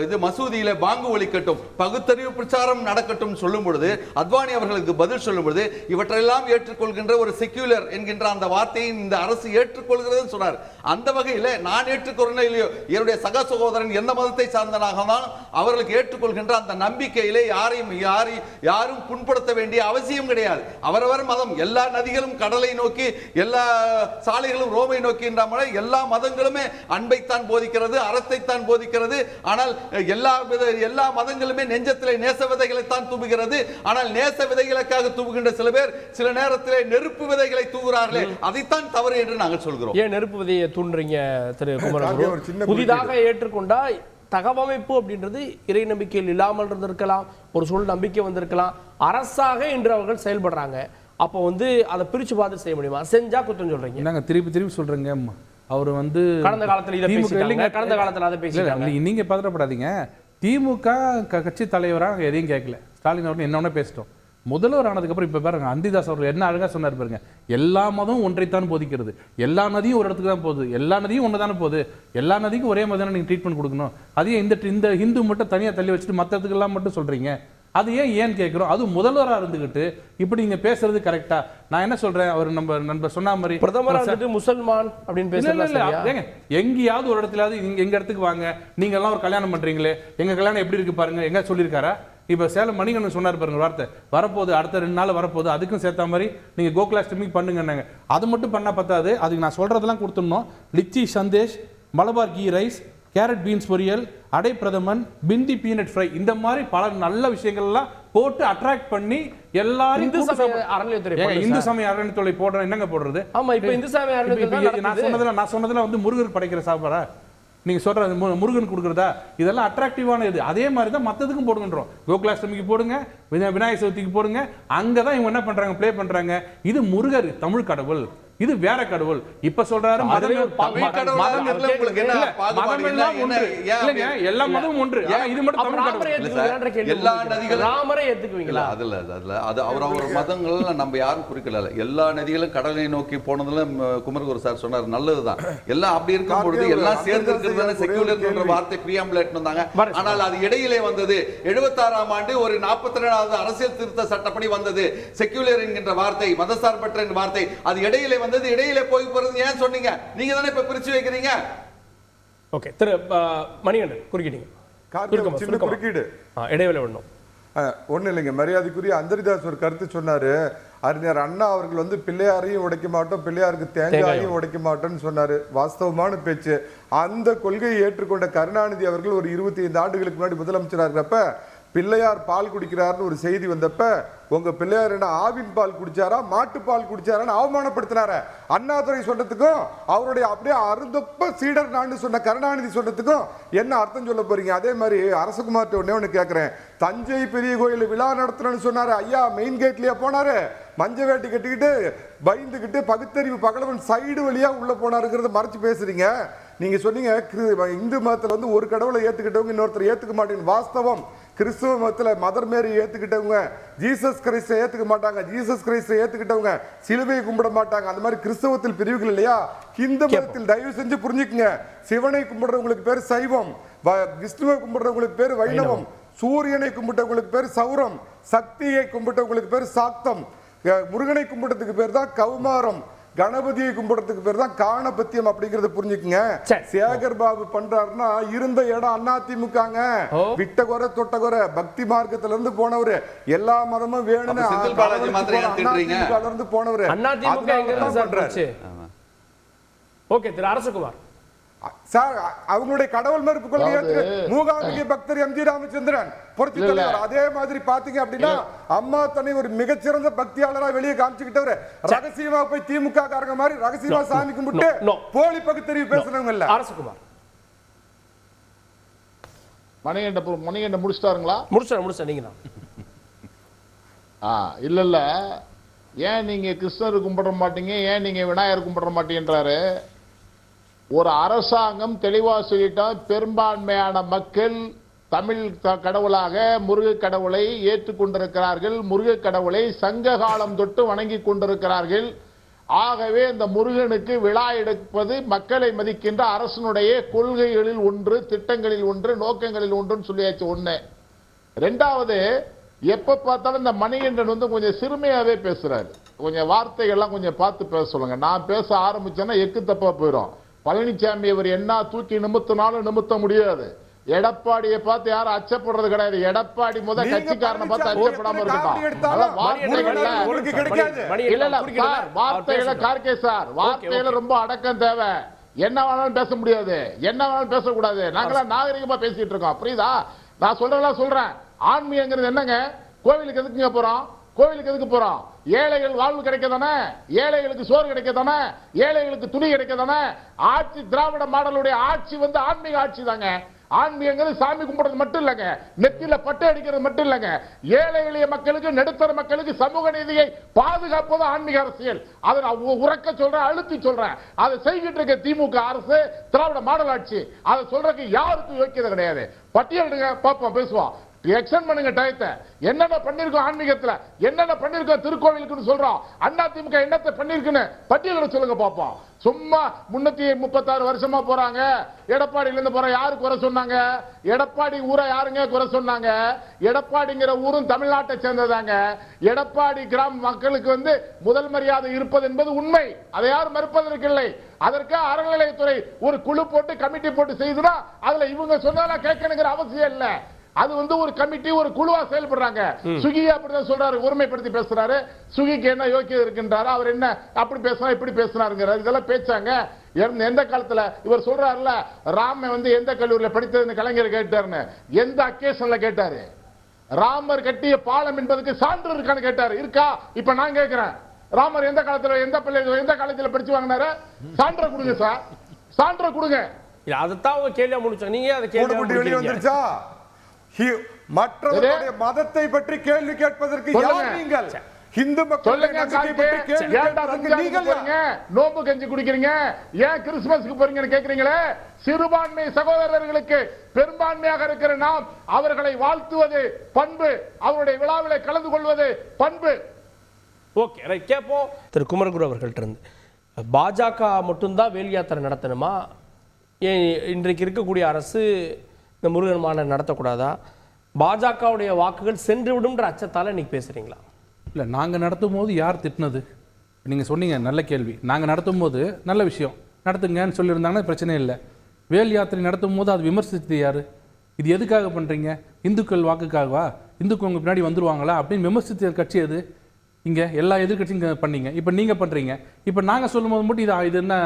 Speaker 5: இது மசூதியில பாங்கு ஒலிக்கட்டும், பகுத்தறிவு பிரச்சாரம் நடக்கட்டும் சொல்லும் பொழுது அத்வானி அவர்களுக்கு பதில் சொல்லும் பொழுது இவற்றையெல்லாம் ஏற்றுக்கொள்கின்ற ஒரு செக்யூலர் என்கின்ற அந்த வார்த்தையை இந்த அரசு ஏற்றுக்கொள்கிறது சொன்னார். அந்த வகையில் நான் ஏற்றுக்கொள்ளணும் இல்லையோ, என்னுடைய சக சகோதரன் எந்த மதத்தை சார்ந்தனாக தான் அவர்களுக்கு ஏற்றுக்கொள்கின்ற அந்த நம்பிக்கையிலே யாரும் புண்படுத்த வேண்டிய அவசியம் கிடையாது. அவரவர் மதம், எல்லா நதிகளும் கடலை நோக்கி, எல்லா சாலைகளும் ரோமை நோக்கி என்ற எல்லா மதங்களுமே அன்பைத்தான் போதிக்கிறது, அறத்தைத்தான் போதிக்கிறது. ஆனால் எல்லா மதங்களுமே நெஞ்சத்திலே நேச விதைகளை தான் தூவுகிறது. ஆனால் நேச விதைகளுக்காக தூவுகின்ற சில பேர் சில நேரத்திலே நெருப்பு விதைகளை தூவுகிறார்களே, அதைத்தான் தவறு என்று நாங்கள் சொல்கிறோம்.
Speaker 1: ஏன் நெருப்பு விதையை தூண்டுறீங்க திரு குமரகுரு? புதிதாக ஏற்றுக்கொண்டா தகவமைப்பு அப்படின்றது இறை நம்பிக்கையில் இல்லாமல் இருந்திருக்கலாம், ஒரு சூழல் நம்பிக்கை வந்திருக்கலாம். அரசாக இன்று அவர்கள் செயல்படுறாங்க. அப்போ வந்து அதை பிரிச்சு பார்த்து செய்ய முடியுமா? செஞ்சா குத்தம் சொல்றீங்க.
Speaker 2: நாங்க திருப்பி சொல்றேங்க. அவர் வந்து
Speaker 1: கடந்த காலத்துல அதை பேசிட்டாங்க.
Speaker 2: நீங்க பதறப்படாதீங்க. திமுக கட்சி தலைவராக எதையும் கேட்கல. ஸ்டாலின் அவர்கள் என்ன பேசிட்டோம். முதல்வர் ஆனதுக்கப்புறம் இப்போ பாருங்க, அந்திதாஸ் அவர்கள் என்ன அழகாக சொன்னார் பாருங்க, எல்லா மதமும் ஒன்றைத்தான் போதிக்கிறது, எல்லா நதியும் ஒரு இடத்துக்கு தான் போகுது, எல்லா நதியும் ஒன்று தானே போகுது, எல்லா நதிக்கும் ஒரே மாதிரி நீங்கள் ட்ரீட்மெண்ட் கொடுக்கணும். அதே இந்த ஹிந்து மட்டும் தனியாக தள்ளி வச்சுட்டு மற்ற இடத்துக்கெல்லாம் மட்டும் சொல்கிறீங்க. அது ஏன் கேட்குறோம்? அது முதல்வராக இருந்துக்கிட்டு இப்படி நீங்கள் பேசுறது கரெக்டா? நான் என்ன சொல்கிறேன், அவர் நம்ம சொன்ன மாதிரி
Speaker 1: பிரதமர் முசல்மான் அப்படின்னு பேசல.
Speaker 2: எங்கேயாவது ஒரு இடத்துலாவது எங்கள் இடத்துக்கு வாங்க, நீங்கள் எல்லாம் ஒரு கல்யாணம் பண்ணுறீங்களே, எங்கள் கல்யாணம் எப்படி இருக்கு பாருங்க, எங்க சொல்லியிருக்காரா? இப்போ சேலம் மணிகண்டன் சொன்னார் பாருங்க வார்த்தை, வரப்போகுது அடுத்த 2 நாள் வரப்போகுது, அதுக்கும் சேர்த்த மாதிரி நீங்கள் கோகுலாஷ்டமி பண்ணுங்கன்னாங்க. அது மட்டும் பண்ணால் பத்தாது, அதுக்கு நான் சொல்கிறதெல்லாம் கொடுத்துடணும். Lychee sandesh, Malabar ghee rice, carrot beans பொரியல், அடை பிரதமன், பிந்தி பீனட் ஃப்ரை, இந்த மாதிரி பல நல்ல விஷயங்கள்லாம் போட்டு அட்ராக்ட் பண்ணி எல்லாரும்
Speaker 1: இந்து சமய
Speaker 2: அறநிலையத்துறை போடுற என்னங்க போடுறது?
Speaker 1: ஆமா, இப்ப இந்து சமய அறநிலையத்துறை
Speaker 2: நான் சொன்னதுல வந்து முருகர் படைக்கிற சாப்பாடா நீங்க சொல்றது முருகன் கொடுக்குறதா? இதெல்லாம் அட்ராக்டிவான இது. அதே மாதிரி தான் மற்றதுக்கும் போடுங்கன்றோம். கோகுலாஷ்டமிக்கு போடுங்க, விநாயகர் சதுர்த்திக்கு போடுங்க. அங்கதான் இவங்க என்ன பண்றாங்க, ப்ளே பண்றாங்க. இது முருகர் தமிழ் கடவுள், இது வேற கடவுள். இப்ப சொல்றாரு எல்லா மதமும் ஒன்று, இது மட்டும் தமிழ் கடவுள்.
Speaker 5: எல்லா நதிகளும் ராமரை ஏத்துக்குவீங்களா? அதுல அது அவர் மதங்கள் நம்ம யாரும் குறிக்கல. எல்லா நதிகளும் கடலை நோக்கி போனதுல குமரகுரு சார் சொன்னார், நல்லதுதான். எல்லாம் அப்படி இருக்கும் பொழுது எல்லாம் சேர்ந்து இருக்கிறது செக்யூலர் என்ற வார்த்தை பிரியாம்பிள் வந்தாங்க. ஆனால் அது இடையிலே வந்தது 76ஆம் ஆண்டு ஒரு 42வது அரசியல் திருத்த சட்டப்படி வந்தது செக்யூலர் என்கின்ற வார்த்தை, மதசார்பற்ற என்ற வார்த்தை. அது இடையிலே வந்தது, இடையிலே போய் போறது ஏன் சொன்னீங்க? நீங்க தானே இப்ப பிரிச்சு வைக்கிறீங்க.
Speaker 1: ஓகே, திரு மணிகண்டன் குறுக்கிட்டீங்க.
Speaker 4: சின்ன குறுக்கீடு,
Speaker 1: இடைவேளை ஒண்ணும்
Speaker 4: ஒண்ணு இல்லைங்க. மரியாதைக்குரிய அந்தரிதாஸ் ஒரு கருத்து சொன்னாரு. அறிஞர் அண்ணா அவர்கள் வந்து பிள்ளையாரையும் உடைக்க மாட்டோம், பிள்ளையாருக்கு தேங்காயும் உடைக்க மாட்டோம்னு சொன்னாரு. வாஸ்தவமான பேச்சு. அந்த கொள்கையை ஏற்றுக்கொண்ட கருணாநிதி அவர்கள் ஒரு 25 ஆண்டுகளுக்கு முன்னாடி முதலமைச்சராக இருக்கிறப்ப பிள்ளையார் பால் குடிக்கிறார்னு ஒரு செய்தி வந்தப்ப உங்க பிள்ளையார் என்ன ஆவின் பால் குடிச்சாரா மாட்டு பால் குடிச்சாரான்னு அவமானப்படுத்தினார. அண்ணாதுரை சொன்னதுக்கும் அவருடைய அப்படியே அருந்தப்ப சீடர் நான் சொன்ன கருணாநிதி சொன்னதுக்கும் என்ன அர்த்தம் சொல்ல போறீங்க? அதே மாதிரி அரசகுமார்ட்ட ஒண்ணு கேட்கிறேன். தஞ்சை பெரிய கோயில் விழா நடத்தணும்னு சொன்னாரு ஐயா, மெயின் கேட்லயே போனாரு, மஞ்ச வேட்டி கட்டிக்கிட்டு பயந்துகிட்டு பகுத்தறிவு பகலவன் சைடு வழியா உள்ள போனாருங்கிறத மறைச்சு பேசுறீங்க. நீங்க சொன்னீங்க இந்து மதத்துல வந்து ஒரு கடவுளை ஏத்துக்கிட்டவங்க இன்னொருத்தர் ஏத்துக்க மாட்டேங்க. வாஸ்தவம். கிறிஸ்துவ மதத்துல மதர் மேரி ஏத்துக்கிட்டவங்க ஜீசஸ் கிரைஸ்ட ஏத்துக்க மாட்டாங்க, ஜீசஸ் கிரைஸ்ட ஏத்துக்கிட்டவங்க சிலுவையை கும்பிட மாட்டாங்க. அந்த மாதிரி கிறிஸ்தவத்தில் பிரிவுகள் இல்லையா? இந்து மதத்தில் தயவு செஞ்சு புரிஞ்சுக்குங்க. சிவனை கும்பிடுறவங்களுக்கு பேர் சைவம், விஷ்ணுவை கும்பிடுறவங்களுக்கு பேர் வைணவம், சூரியனை கும்பிட்டவங்களுக்கு பேர் சௌரம், சக்தியை கும்பிட்டவங்களுக்கு பேர் சாக்தம், முருகனை கும்பிட்டதுக்கு பேர் தான் கௌமாரம், கணபதியை கும்பிடுறதுக்கு பேர் தான் காணபத்தியம். அப்படிங்கறத புரிஞ்சுக்குங்க. சேகர் பாபு பண்றாருன்னா இருந்த இடம் அதிமுகங்க. விட்ட குறை தொட்ட குறை பக்தி மார்க்கத்துல இருந்து போனவரு, எல்லா மதமும் வேணும்னு இருந்து போனவரு.
Speaker 1: ஓகே, திரு அரசகுமார்
Speaker 4: சார், அவங்களுடைய கடவுள் மறுப்பு கொள்கை மூகாம்பிகை பக்தர் எம்.ஜி. ராமச்சந்திரன் புரட்சி தலைவர். அதே மாதிரி பாத்தீங்க அப்படின்னா அம்மா தன்னை ஒரு மிகச்சிறந்த பக்தியாளரா வெளியே காமிச்சுக்கிட்டவர். ரகசியமா போய் திமுக காரங்க மாதிரி ரகசியமா சாமி கும்பிட்டு போலி பகுத்தறிவு பேசுறவங்க இல்ல.
Speaker 1: அரசகுமார்
Speaker 3: மணிகண்ட முடிச்சிட்டாருங்களா?
Speaker 1: முடிச்சா நீங்க தான்.
Speaker 3: இல்ல ஏன் நீங்க கிருஷ்ணர் கும்பிட மாட்டீங்க, ஏன் நீங்க விநாயகர் கும்பிட மாட்டீங்கன்றாரு. ஒரு அரசாங்கம் தெளிவா சொல்லிட்டா பெரும்பான்மையான மக்கள் தமிழ் கடவுளாக முருக கடவுளை ஏற்றுக்கொண்டிருக்கிறார்கள், முருக கடவுளை சங்க காலம் தொட்டு வணங்கி கொண்டிருக்கிறார்கள். ஆகவே இந்த முருகனுக்கு விழா எடுப்பது மக்களை மதிக்கின்ற அரசனுடைய கொள்கைகளில் ஒன்று, திட்டங்களில் ஒன்று, நோக்கங்களில் ஒன்றுன்னு சொல்லியாச்சு. ஒண்ணு. ரெண்டாவது, எப்ப பார்த்தாலும் இந்த மணிகண்டன் வந்து கொஞ்சம் சிறுமையாவே பேசுறாரு. கொஞ்சம் வார்த்தைகள்லாம் கொஞ்சம் பார்த்து பேச சொல்லுங்க. நான் பேச ஆரம்பிச்சேன்னா எக்கு தப்பா போயிடும். பழனிசாமி அவர் என்ன தூக்கி நிமித்தினாலும் நிமித்த முடியாது. எடப்பாடியை பார்த்து யாரும் அச்சப்படுறது கிடையாது. எடப்பாடி முதல் கட்சிக்காரனை பார்த்து அச்சப்படாம இருக்கட்டும். வார்த்தைகளை கார்கே சார், வார்த்தையில ரொம்ப அடக்கம் தேவை. என்ன வேணாலும் பேச முடியாது, என்ன வேணாலும் பேசக்கூடாது. நாங்களாம் நாகரிகமா பேசிட்டு இருக்கோம், புரியுதா? நான் சொல்றேன். ஆன்மீகங்கிறது என்னங்க? கோவிலுக்கு எதுக்குங்க போறோம்? கோவிலுக்கு எதுக்கு போறோம்? ஏழைகள் வாழ்வு கிடைக்க தானே, ஏழைகளுக்கு சோறு கிடைக்க தானே, ஏழைகளுக்கு துணி கிடைக்க தானே. ஆட்சி திராவிட மாடலுடைய ஆட்சி வந்து ஆன்மீக ஆட்சி தாங்க. ஆன்மீகங்கிறது சாமி கும்பிடுறது மட்டும் இல்லங்க, நெத்தியில பட்டை அடிக்கிறது மட்டும் இல்லங்க. ஏழை எளிய மக்களுக்கு, நடுத்தர மக்களுக்கு சமூக நீதியை பாதுகாப்பது ஆன்மீக அரசியல். அதை நான் உறக்க சொல்றேன், அழுத்தி சொல்றேன். அதை செய்கிட்டு இருக்க திமுக அரசு, திராவிட மாடல் ஆட்சி, அதை சொல்றதுக்கு யாருக்கும் யோக்கியதை கிடையாது. பட்டியலிடுங்க, பார்ப்போம், பேசுவோம். எக்ஸ்டெண்ட் பண்ணுங்க டயத்தை. என்னென்ன பண்ணிருக்கோம் ஆன்மீகத்துல, என்னென்ன பண்ணிருக்கோம் திருக்கோவிலுக்குன்னு சொல்றோம். அண்ணா திமுக என்னத்தை பண்ணிருக்குன்னு பட்டியலிட சொல்லுங்க பாப்போம். சும்மா 336 வருஷமா போறாங்க. எடப்பாடியில இருந்து போற யாரு குறை சொன்னாங்க? எடப்பாடி ஊரை யாருங்க குறை சொன்னாங்க? எடப்பாடிங்கிற ஊரும் தமிழ்நாட்டை சேர்ந்ததாங்க. எடப்பாடி கிராம மக்களுக்கு வந்து முதல் மரியாதை இருப்பது என்பது உண்மை, அதை யாரும் மறுப்பதற்கு இல்லை. அதற்கு அறநிலையத்துறை ஒரு குழு போட்டு கமிட்டி போட்டு செய்துனா அதுல இவங்க சொன்னாலும் கேட்கணுங்கிற அவசியம் இல்ல. அது வந்து ஒரு கமிட்டி, ஒரு குழுவா செயல்படுறாங்க. சுகி அப்படிதான் சொல்றாரு, ஒருமைப்படுத்தி பேசுறாரு. சுகிக்கு என்ன யோக்கியம் இருக்கின்றாரு, அவர் என்ன அப்படி பேசுறா இப்படி பேசுறாருங்கிறாரு. இதெல்லாம் பேச்சாங்க. எந்த காலத்துல இவர் சொல்றாருல ராம எந்த கல்லூரியில படித்தது கலைஞர் கேட்டாருன்னு, எந்த அக்கேஷன்ல கேட்டாரு? ராமர் கட்டிய பாலம் என்பதுக்கு சான்று இருக்கான்னு கேட்டாரு. இருக்கா? இப்ப நான் கேட்கிறேன், ராமர் எந்த காலத்துல எந்த காலேஜ்ல படிச்சு வாங்கினாரு? சான்ற கொடுங்க சார், சான்ற கொடுங்க.
Speaker 1: அதைத்தான் அவங்க கேள்வியா முடிச்சாங்க. நீங்க அதை கேள்வி
Speaker 4: வெளியே வந்துருச்சா? மற்றவர்களுடைய மதத்தை பற்றி கேள்வி கேட்பதற்கு யார் நீங்கள்? இந்து மக்களுடைய நம்பிக்கை பற்றி கேள்வி கேட்பதற்கு நீங்கள் யார்?
Speaker 3: நோம்பு கஞ்சி குடிக்கிறீங்க, ஏன் கிறிஸ்துமஸ்க்கு போறீங்கன்னு கேக்குறீங்களே. சிறுபான்மை சகோதரர்களுக்கு பெரும்பான்மையாக இருக்கிற நாம் அவர்களை வாழ்த்துவது பண்பு, அவருடைய விழாவிலே கலந்து கொள்வது பண்பு.
Speaker 1: Okay, right. கேட்போம் திரு குமரகுரு அவர்கள்ட்ட இருந்து. பாஜக மட்டும்தான் வேல் யாத்திரை நடத்தணுமா? ஏன் இன்றைக்கு இருக்கக்கூடிய அரசு இந்த முருகன் மாநாடு நடத்தக்கூடாதா? பாஜகவுடைய வாக்குகள் சென்று விடும்ன்ற அச்சத்தால இன்னைக்கு பேசுறீங்களா?
Speaker 2: இல்லை, நாங்கள் நடத்தும் போது யார் திட்டினது? நீங்கள் சொன்னீங்க, நல்ல கேள்வி. நாங்கள் நடத்தும் போது நல்ல விஷயம் நடத்துங்கன்னு சொல்லியிருந்தாங்கன்னா பிரச்சனை இல்லை. வேல் யாத்திரை நடத்தும் போது அது விமர்சித்தது யார்? இது எதுக்காக பண்ணுறீங்க? இந்துக்கள் வாக்குக்காகவா? இந்துக்கள் உங்கள் பின்னாடி வந்துருவாங்களா அப்படின்னு விமர்சித்த கட்சி எது? இங்கே எல்லா எதிர்கட்சியும் பண்ணீங்க, இப்போ நீங்கள் பண்ணுறீங்க. இப்போ நாங்கள் சொல்லும் போது மட்டும் இது என்ன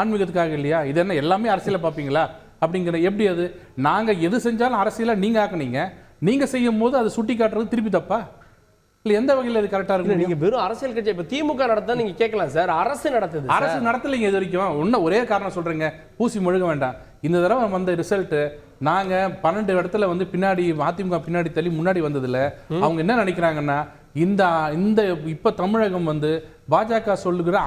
Speaker 2: ஆன்மீகத்துக்காக இல்லையா? இது என்ன எல்லாமே அரசியலை பார்ப்பீங்களா அப்படிங்கிற? எப்படி அது? நாங்கள் எது செஞ்சாலும் அரசியலாக நீங்கள் ஆக்குனீங்க, நீங்கள் செய்யும் போது அதை சுட்டி காட்டுறது திருப்பி தப்பா? இல்லை, எந்த வகையில் அது கரெக்டாக இருக்கு?
Speaker 1: நீங்கள் வெறும் அரசியல் கட்சி இப்போ திமுக நடத்த நீங்கள் கேட்கலாம் சார். அரசு நடத்துது.
Speaker 2: அரசு நடத்தலைங்க இது வரைக்கும். இன்னும் ஒரே காரணம் சொல்கிறேங்க, பூசி முழுக வேண்டாம். இந்த தடவை வந்த ரிசல்ட்டு நாங்கள் 12 இடத்துல பின்னாடி அதிமுக பின்னாடி தள்ளி முன்னாடி வந்ததில்ல. அவங்க என்ன நினைக்கிறாங்கன்னா, இந்த இந்த இப்போ தமிழகம் பாஜக சொல்லுகிற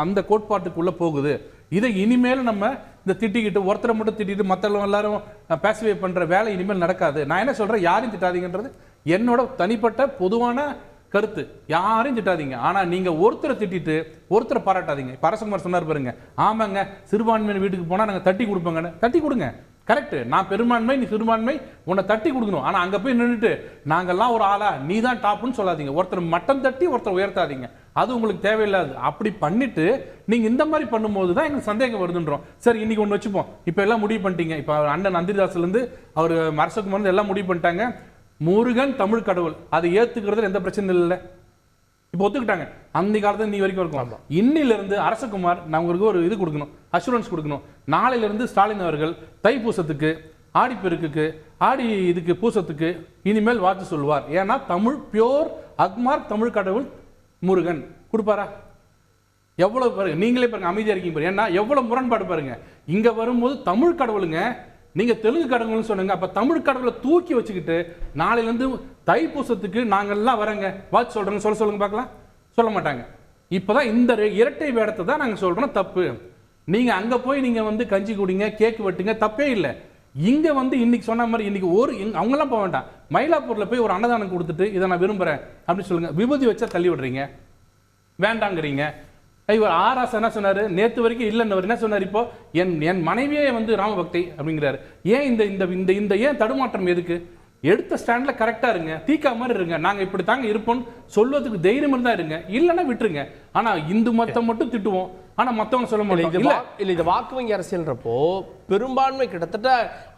Speaker 2: அந்த கோட்பாட்டுக்குள்ளே போகுது. இதை இனிமேல் நம்ம இந்த திட்டிக்கிட்டு ஒருத்தரை மட்டும் திட்டிட்டு மற்றவங்க எல்லாரும் பேசிவே பண்ணுற வேலை இனிமேல் நடக்காது. நான் என்ன சொல்கிறேன், யாரையும் திட்டாதீங்கன்றது என்னோட தனிப்பட்ட பொதுவான கருத்து. யாரையும் திட்டாதீங்க, ஆனால் நீங்கள் ஒருத்தரை திட்டிட்டு ஒருத்தரை பாராட்டாதீங்க. இப்போ அரசகுமார் சொன்னார் பாருங்க, ஆமாங்க சிறுபான்மையினர் வீட்டுக்கு போனால் நாங்கள் தட்டி கொடுப்போங்கன்னு. தட்டி கொடுங்க, கரெக்ட். நான் பெரும்பான்மை, நீ சிறுபான்மை, உன்னை தட்டி கொடுக்கணும். ஆனால் அங்கே போய் நின்றுட்டு நாங்கள்லாம் ஒரு ஆளா, நீ தான் டாப்னு சொல்லாதீங்க. ஒருத்தர் மட்டம் தட்டி ஒருத்தர் உயர்த்தாதீங்க, அது உங்களுக்கு தேவையில்லாது. அப்படி பண்ணிட்டு நீங்க இந்த மாதிரி பண்ணும்போது தான் எங்களுக்கு சந்தேகம் வருதுன்றோம். சரி, இன்னைக்கு ஒன்று வச்சுப்போம். இப்போ எல்லாம் முடிவு பண்ணிட்டீங்க. இப்போ அண்ணன் நந்திதாஸ்லேருந்து அவர் அரசகுமார் எல்லாம் முடிவு பண்ணிட்டாங்க. முருகன் தமிழ் கடவுள், அதை ஏத்துக்கிறதுல எந்த பிரச்சனையும் இல்லை. இப்போ ஒத்துக்கிட்டாங்க. அந்த காலத்துல நீ வரைக்கும் இருக்கும். இன்னிலிருந்து அரசகுமார் நமக்கு ஒரு இது கொடுக்கணும், அஷூரன்ஸ் கொடுக்கணும். நாளையிலிருந்து ஸ்டாலின் அவர்கள் தைப்பூசத்துக்கு, ஆடிப்பெருக்குக்கு, இதுக்கு பூசத்துக்கு இனிமேல் வாழ்த்து சொல்வார். ஏன்னா தமிழ் பியோர் அக்மார் தமிழ் கடவுள் முருகன் கொடுப்பாரா? எவ்வளவு பாருங்க, நீங்களே பாருங்க, அமைதியா இருக்கீங்க பாருங்க. ஏன்னா எவ்வளவு முரண்பாடு பாருங்க. இங்க வரும்போது தமிழ் கடவுளுங்க, நீங்க தெலுங்கு கடவுள்னு சொன்னீங்க. அப்ப தமிழ் கடவுளை தூக்கி வச்சுக்கிட்டு நாளையிலிருந்து தைப்பூசத்துக்கு நாங்கள்லாம் வரங்க வாழ்த்து சொல்றேன்னு சொல்லுங்க பார்க்கலாம். சொல்ல மாட்டாங்க. இப்பதான் இந்த இரட்டை வேடத்தை தான் நாங்க சொல்றோம் தப்பு. நீங்க அங்க போய் நீங்க கஞ்சி குடிங்க, கேக் வெட்டுங்க, தப்பே இல்லை. இங்க இன்னைக்கு சொன்ன மாதிரி இன்னைக்கு அவங்கெல்லாம் போக வேண்டாம். மயிலாப்பூர்ல போய் ஒரு அன்னதானம் கொடுத்துட்டு இதை நான் விரும்புறேன் அப்படின்னு சொல்லுங்க. விபூதி வச்சா தள்ளி விடுறீங்க, வேண்டாங்கிறீங்க. இவர் ஆராச என்ன சொன்னாரு, நேத்து வரைக்கும் இல்லைன்னு என்ன சொன்னார், இப்போ என் மனைவியே ராமபக்தி அப்படிங்கிறாரு. ஏன் இந்த ஏன் தடுமாற்றம்? எதுக்கு? எடுத்த ஸ்டாண்ட்ல கரெக்டா இருங்க, தீக்கா மாதிரி இருங்க. நாங்க இப்படி தாங்க இருப்போம் சொல்வதுக்கு தைரியம் இருந்தா இருங்க, இல்லைன்னா விட்டுருங்க. ஆனா இந்து மதத்தை மட்டும் திட்டுவோம், ஆனா மத்தவங்க சொல்ல மாட்டோம்.
Speaker 1: இல்ல, இந்த வாக்கு வங்கி அரசியல்ன்றப்போ பெரும்பான்மை கிட்டத்தட்ட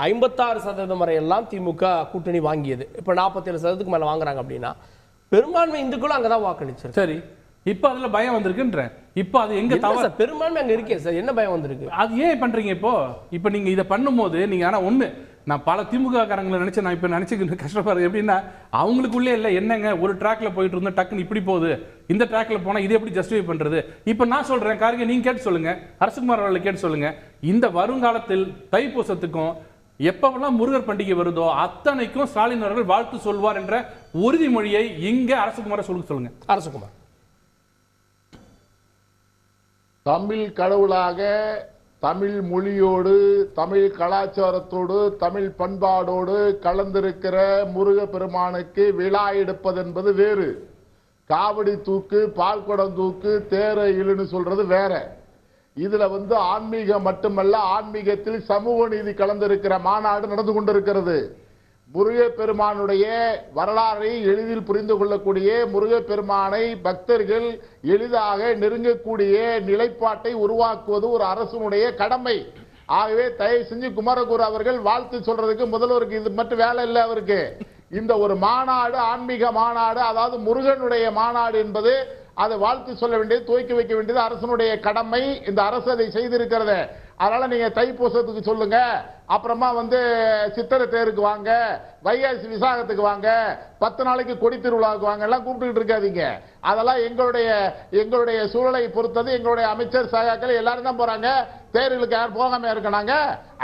Speaker 1: 56% வரை எல்லாம் திமுக கூட்டணி வாங்கியது. இப்ப 47% மேல வாங்குறாங்க அப்படின்னா பெரும்பான்மை இந்துக்களும் அங்கதான் வாக்களிச்சு.
Speaker 2: சரி, இப்ப அதுல பயம் வந்திருக்குன்ற. இப்ப அது எங்க தவறு?
Speaker 1: பெரும்பான்மை அங்க இருக்கே சார், என்ன பயம் வந்திருக்கு?
Speaker 2: அது ஏன் பண்றீங்க இப்போ நீங்க இதை பண்ணும்போது நீங்க, ஆனா ஒண்ணு, நான் பல திமுக காரங்களை நினைச்சு நான் இப்ப நினைச்சுக்கிட்டு கஷ்டப்படுறது எப்படின்னா, அவங்களுக்குள்ளே இல்லை என்னங்க, ஒரு ட்ராக்ல போயிட்டு இருந்தா டக்குன்னு இப்படி போகுது, இந்த ட்ராக்ல போனா இது எப்படி ஜஸ்டிஃபை பண்றது? இப்ப நான் சொல்றேன், கார்கே நீங்க கேட்டு சொல்லுங்க, அரசகுமார் அவர்களை கேட்டு சொல்லுங்க. இந்த வருங்காலத்தில் தைப்பூசத்துக்கும் எப்பவெல்லாம் முருகர் பண்டிகை வருதோ அத்தனைக்கும் ஸ்டாலின் அவர்கள் வாழ்த்து சொல்வார் என்ற உறுதிமொழியை இங்க அரசகுமார சொல்லுங்க.
Speaker 1: அரசகுமார்,
Speaker 3: தமிழ் கடவுளாக, தமிழ் மொழியோடு, தமிழ் கலாச்சாரத்தோடு, தமிழ் பண்பாடோடு கலந்திருக்கிற முருக பெருமானுக்கு விழா எடுப்பது என்பது வேறு. காவடி தூக்கு, பால்குடம் தூக்கு, தேர இழுன்னு சொல்றது வேற. இதுல ஆன்மீகம் மட்டுமல்ல, ஆன்மீகத்தில் சமூக நீதி கலந்திருக்கிற மாநாடு நடந்து கொண்டிருக்கிறது. முருகப்பெருமானுடைய வரலாறை எளிதில் புரிந்து கொள்ளக்கூடிய, முருகப்பெருமானை பக்தர்கள் எளிதாக நெருங்கக்கூடிய நிலைப்பாட்டை உருவாக்குவது ஒரு அரசனுடைய கடமை. ஆகவே தயவு செஞ்சு குமரகுரு அவர்கள் வாழ்த்து சொல்றதுக்கு முதல்வருக்கு இது மட்டும் வேலை இல்லை. அவருக்கு இந்த ஒரு மாநாடு, ஆன்மீக மாநாடு, அதாவது முருகனுடைய மாநாடு என்பது அதை வாழ்த்து சொல்ல வேண்டியது, துவக்கி வைக்க வேண்டியது அரசனுடைய கடமை. இந்த அரசு அதை செய்திருக்கிறது. அதனால நீங்க தைப்பூசத்துக்கு சொல்லுங்க, அப்புறமா சித்திரை தேருக்கு வாங்க, வைகாசி விசாகத்துக்கு வாங்க, 10 நாளைக்கு கொடி திருவிழாவுக்கு வாங்க எல்லாம் கூப்பிட்டு இருக்காதீங்க. அதெல்லாம் எங்களுடைய சூழலை பொறுத்தது. எங்களுடைய அமைச்சர் சகாக்கள் எல்லாரும் தான் போறாங்க. தேர்களுக்கு யார் போகாம இருக்கனாங்க?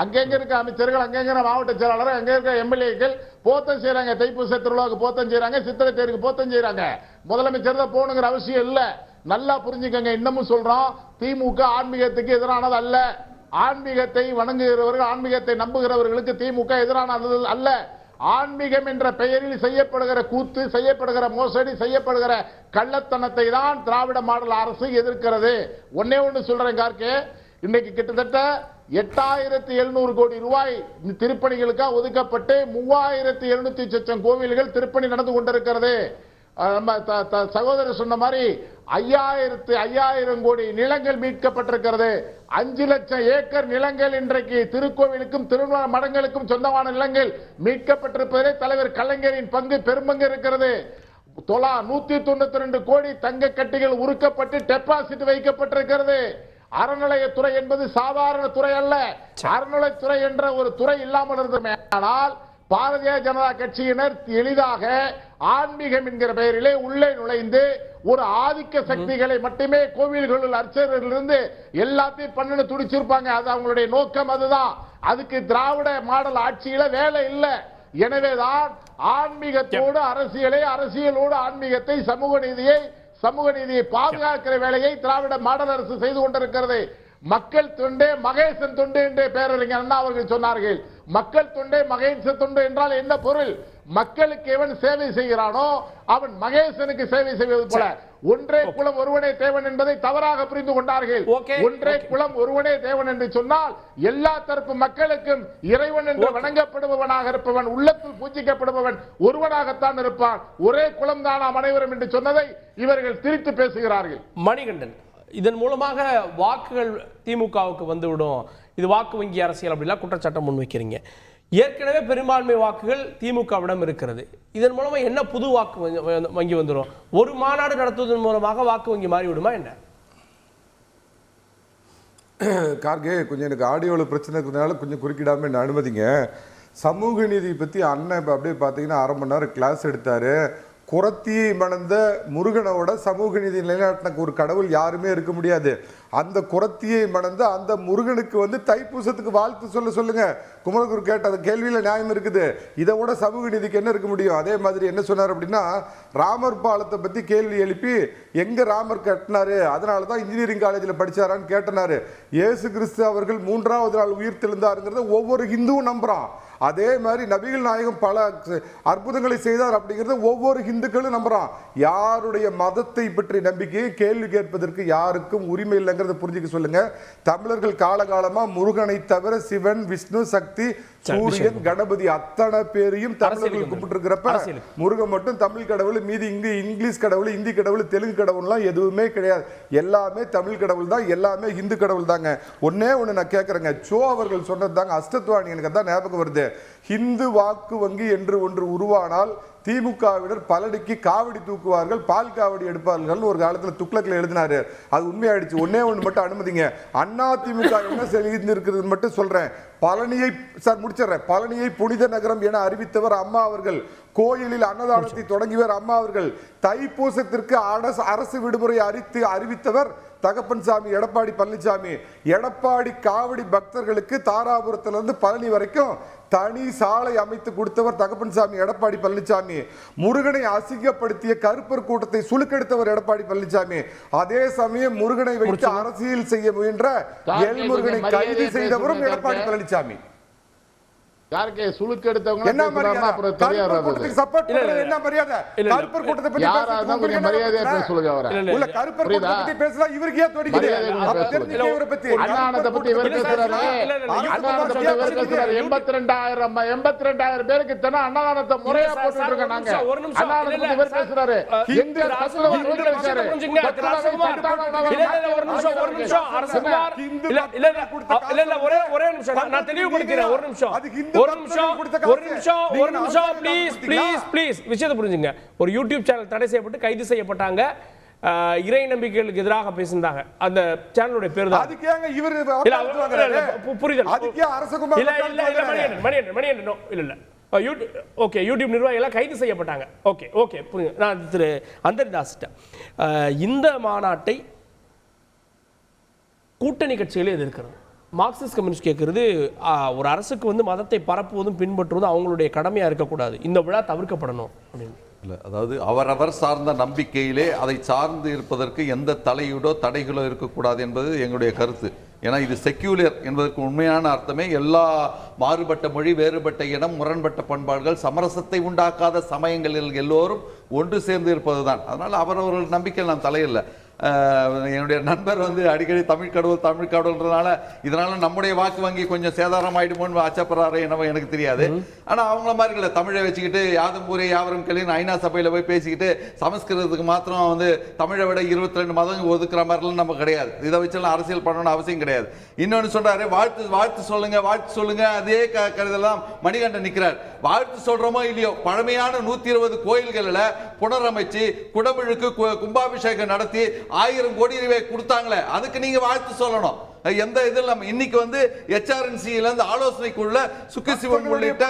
Speaker 3: அங்கங்க இருக்க அமைச்சர்கள், அங்கங்க மாவட்ட செயலாளர், அங்க இருக்க எம்எல்ஏக்கள் போத்தம் செய்யறாங்க. தைப்பூச திருவிழாவுக்கு போத்தம் செய்யறாங்க, சித்திரை தேருக்கு போத்தம் செய்யறாங்க. முதலமைச்சர் தான் போகணுங்கிற அவசியம் இல்ல. நல்லா புரிஞ்சுக்கங்க. இன்னமும் சொல்றோம், திமுக ஆன்மீகத்துக்கு எதிரானது அல்ல. ஆன்மீகத்தை வணங்குகிறவர்கள், ஆன்மீகத்தை நம்புகிறவர்களுக்கு திமுக எதிரானது அல்ல. ஆன்மீகம் என்ற பெயரில் செய்யப்படுகிற கூத்து, செய்யப்படுகிற மோசடி, செய்யப்படுகிற கள்ளத்தனத்தை தான் திராவிட மாடல் அரசு எதிர்க்கிறது. ஒன்னே ஒன்று சொல்றேன் கார்கே, இன்னைக்கு கிட்டத்தட்ட 8700 கோடி ரூபாய் திருப்பணிகளுக்காக ஒதுக்கப்பட்டு 3700 சொச்சம் கோவில்கள் திருப்பணி நடந்து கொண்டிருக்கிறது. சகோதரர் சொன்ன மாதிரி 5000 கோடி நிலங்கள் மீட்கப்பட்டிருக்கிறது. 5 லட்சம் ஏக்கர் நிலங்கள் இன்றைக்கு திருக்கோவிலுக்கும் திருமண மடங்களுக்கும் சொந்தமான நிலங்கள் மீட்கப்பட்டிருப்பதிலே தலைவர் கலைஞரின் பங்கு பெரும்பங்கு இருக்கிறது. 192 கோடி தங்க கட்டிகள் உருக்கப்பட்டு டெபாசிட் வைக்கப்பட்டிருக்கிறது. அறநிலையத்துறை என்பது சாதாரண துறை அல்ல. அறநிலையத்துறை என்ற ஒரு துறை இல்லாமல் இருந்தது. ஆனால் பாரதிய ஜனதா கட்சியினர் எளிதாக ஆன்மீகம் என்கிற பெயரிலே உள்ளே நுழைந்து ஒரு ஆதிக்க சக்திகளை மட்டுமே கோவில்களில் அர்ச்சகரிலிருந்து எல்லாத்தையும் பண்ணு துடிச்சிருப்பாங்க. அது அவங்களுடைய நோக்கம். அதுதான். அதுக்கு திராவிட மாடல் ஆட்சியில வேலை இல்லை. எனவேதான் ஆன்மீகத்தோடு அரசியலை, அரசியலோடு ஆன்மீகத்தை, சமூக நீதியை பாதுகாக்கிற வேலையை திராவிட மாடல் அரசு செய்து கொண்டிருக்கிறது. மக்கள் தொண்டே மகேசன் தொண்டு என்று பேரறிஞர் அண்ணா அவர்கள் சொன்னார்கள். மக்கள் தொண்டே மகேசன் தொண்டு என்றால் என்ன பொருள்? மக்களுக்கு எவன் சேவை செய்கிறானோ அவன் மகேசனுக்கு சேவை செய்வது போல. ஒன்றே குலம் ஒருவனே தேவன் என்பதை தவறாக புரிந்து கொண்டார்கள். ஒன்றே குலம் ஒருவனே தேவன் என்று சொன்னால் எல்லா தரப்பு மக்களுக்கும் இறைவன் என்று வணங்கப்படுபவனாக இருப்பவன், உள்ளத்தில் பூஜிக்கப்படுபவன் ஒருவனாகத்தான் இருப்பான். ஒரே குலம் தான் நாம் அனைவரும் என்று சொன்னதை இவர்கள் திரித்து பேசுகிறார்கள்.
Speaker 1: மணிகண்டன், இதன் மூலமாக வாக்குகள் திமுகவுக்கு வந்துவிடும், இது வாக்கு வங்கி அரசியல் அப்படிலாம் குற்றச்சாட்டம் முன்வைக்கிறீங்க. ஏற்கனவே பெரும்பான்மை வாக்குகள் திமுகவிடம் இருக்கிறது. இதன் மூலமா என்ன புது வாக்கு வங்கி வந்துடும்? ஒரு மாநாடு நடத்துவதன் மூலமாக வாக்கு வங்கி மாறிவிடுமா என்ன?
Speaker 4: கார்கே, கொஞ்சம் எனக்கு ஆடியோவில் பிரச்சனை இருக்கிறதுனால கொஞ்சம் குறுக்கிடாமல் என்ன அனுமதிங்க. சமூக நீதி பற்றி அண்ணன் இப்போ அப்படியே பார்த்தீங்கன்னா 1/2 மணி நேரம் கிளாஸ் எடுத்தார். குறத்தியை மணந்த முருகனோட சமூக நீதி நிலைநாட்டின ஒரு கடவுள் யாருமே இருக்க முடியாது. அந்த குறத்தியை மணந்த அந்த முருகனுக்கு தைப்பூசத்துக்கு வாழ்த்து சொல்லுங்க. குமரகுரு கேட்ட அந்த கேள்வியில் நியாயம் இருக்குது. இதை விட சமூக நீதிக்கு என்ன இருக்க முடியும்? அதே மாதிரி என்ன சொன்னார் அப்படின்னா, ராமர் பாலத்தை பற்றி கேள்வி எழுப்பி எங்க ராமர் கட்டினாரு, அதனால தான் இன்ஜினியரிங் காலேஜில் படிச்சாரான்னு கேட்டனாரு. இயேசு கிறிஸ்து அவர்கள் 3ஆவது நாள் உயிர் தெழுந்தாருங்கிறத ஒவ்வொரு ஹிந்துவும் நம்புறான். அதே மாதிரி நபிகள் நாயகம் பல அற்புதங்களை செய்தார் அப்படிங்கிறத ஒவ்வொரு இந்துக்களும் நம்புறான். யாருடைய மதத்தை பற்றி நம்பிக்கையை கேள்வி கேட்பதற்கு யாருக்கும் உரிமை இல்லைங்கிறத புரிஞ்சுக்க சொல்லுங்க. தமிழர்கள் காலகாலமா முருகனை தவிர சிவன், விஷ்ணு, சக்தி, சூரியன், கணபதி அத்தனை பேரையும் தமிழர்கள் கும்பிட்டு இருக்கிறப்ப முருகன் மட்டும் தமிழ் கடவுள், மீதி இங்கிலீஷ் கடவுள், இந்தி கடவுள், தெலுங்கு கடவுள்லாம் எதுவுமே கிடையாது. எல்லாமே தமிழ் கடவுள் தான், எல்லாமே இந்து கடவுள் தாங்க. ஒன்னே ஒண்ணு நான் கேட்கறேங்க, சோ அவர்கள் சொன்னது தாங்க அஷ்டத்வாணி எனக்கு தான் ஞாபகம் வருது. ஹிந்து வாக்கு வங்கி என்று ஒன்று உருவானால் திமுகவினர் பலடிக்கு காவடி தூக்குவார்கள், பால் காவடி எடுப்பார்கள் ஒரு காலத்தில் துக்ளக்ல எழுதினாரு. அது உண்மையாயிடுச்சு. ஒன்னே ஒன்று மட்டும் அனுமதிங்க. அண்ணா திமுக என்ன செய்திருக்கிறது மட்டும் சொல்றேன். பழனியை முடிச்சிடறேன். பழனியை புனித நகரம் என அறிவித்தவர் அம்மா அவர்கள். கோயிலில் அன்னதானத்தை தொடங்கியவர் அம்மா அவர்கள். தைப்பூசத்திற்கு அரசு விடுமுறை அறிவித்தவர் தகப்பன் சாமி எடப்பாடி பழனிசாமி. எடப்பாடி காவடி பக்தர்களுக்கு தாராபுரத்திலிருந்து பழனி வரைக்கும் தனி சாலை அமைத்து கொடுத்தவர் தகப்பன் சாமி எடப்பாடி பழனிசாமி. முருகனை அசிங்கப்படுத்திய கருப்பர் கூட்டத்தை சுலுக்கெடுத்தவர் எடப்பாடி பழனிசாமி. அதே சமயம் முருகனை வைத்து அரசியல் செய்ய முயன்ற எல் முருகனை கைது செய்தவரும் எடப்பாடி பழனிசாமி.
Speaker 3: யாருக்கு சுளுக்கு எடுத்தவங்க
Speaker 4: என்ன மரியாதை? கருப்பர் சப்போர்ட் பண்றது என்ன மரியாதை? கருப்பர் கூட்டத்தை பத்தி
Speaker 3: யாராவது கொஞ்சம் மரியாதையா பேச சொல்லுங்க. அவரை
Speaker 4: உள்ள கருப்பர் கூட்டத்தை பத்தி பேசல இவருக்கு ஏன் தொடிக்குது? அப்ப தெரிஞ்சுக்க இவரை பத்தி
Speaker 3: அண்ணானத பத்தி இவர் பேசுறாரு. அண்ணானத பத்தி இவர் பேசுறாரு. 82000 பேருக்கு தன அன்னதானத்தை முறையா போட்டுட்டு இருக்க நாங்க. அண்ணானத பத்தி இவர் பேசுறாரு. எங்க தத்துவ சொல்லிட்டாரு.
Speaker 1: ஒரு நிமிஷம் அரசகுமார் இல்ல ஒரே நிமிஷம் நான் தெளிவுபடுத்துறேன். ஒரு நிமிஷம் ப்ளீஸ் விஷயத்தை புரிஞ்சுங்க. ஒரு யூடியூப் சேனல் தடை செய்யப்பட்டு கைது செய்யப்பட்டாங்க. இறை நம்பிக்கைகளுக்கு எதிராக பேசியிருந்தாங்க. அந்த சேனலுடைய பேர் தான்.
Speaker 4: அதுக்கு ஏங்க இவர்
Speaker 1: புரிதல்.
Speaker 4: அதுக்கு அரசகுமார்
Speaker 1: இல்ல ஓகே, யூடியூப் நிர்வாகிகள் கைது செய்யப்பட்டாங்க. ஓகே புரியுது. நான் திரு அந்தரிதாசிட்ட இந்த மாநாட்டை கூட்டணி கட்சிகளே எதிர்க்கிறது. மார்க்சிஸ்ட் கம்யூனிஸ்ட் கேட்கறது ஒரு அரசுக்கு வந்து மதத்தை பரப்புவதும் பின்பற்றுவதும் அவங்களுடைய கடமையா இருக்கக்கூடாது, இந்த விழா தவிர்க்கப்படணும் அப்படின்னு.
Speaker 5: இல்லை, அதாவது அவரவர் சார்ந்த நம்பிக்கையிலே அதை சார்ந்து இருப்பதற்கு எந்த தலையீடோ தடைகளோ இருக்கக்கூடாது என்பது எங்களுடைய கருத்து. ஏன்னா இது செக்யூலர் என்பதற்கு உண்மையான அர்த்தமே எல்லா மாறுபட்ட மொழி, வேறுபட்ட இனம், முரண்பட்ட பண்பாடுகள், சமரசத்தை உண்டாக்காத சமயங்களில் எல்லோரும் ஒன்று சேர்ந்து இருப்பது தான். அதனால் அவரவர்கள் நம்பிக்கையில் நான் தலையில்லை. என்னுடைய நண்பர் வந்து அடிக்கடி தமிழ் கடவுள்ன்றதுனால இதனால நம்முடைய வாக்கு வங்கி கொஞ்சம் சேதாரம் ஆயிடுமோன்னு அச்சப்படுறாரு என்னவோ எனக்கு தெரியாது. ஆனா அவங்கள மாதிரி இல்லை, தமிழை வச்சுக்கிட்டு யாதும் ஊரே யாவரும் கேள்வின்னு ஐநா சபையில போய் பேசிக்கிட்டு சமஸ்கிருதத்துக்கு மாத்திரம் வந்து தமிழை விட 22 மதம் ஒதுக்குற மாதிரிலாம் நம்ம கிடையாது. இதை வச்செல்லாம் அரசியல் பண்ணணும்னு அவசியம் கிடையாது. இன்னொன்று சொல்றாரு, வாழ்த்து சொல்லுங்க அதே கருதெல்லாம் மணிகண்டன் நிற்கிறார். வாழ்த்து சொல்றோமோ இல்லையோ, பழமையான 120 கோயில்களில் புனரமைச்சு குடமுழுக்கு கும்பாபிஷேகம் நடத்தி 1000 கோடி ரூபாய் கொடுத்தாங்களே, அதுக்கு நீங்க வாழ்த்து சொல்லணும். எந்த இது இல்லாம இன்னைக்கு வந்து HRNC-ல இருந்து ஆலோசனைக்குள்ள சுக்கிசிவன் உள்ளிட்ட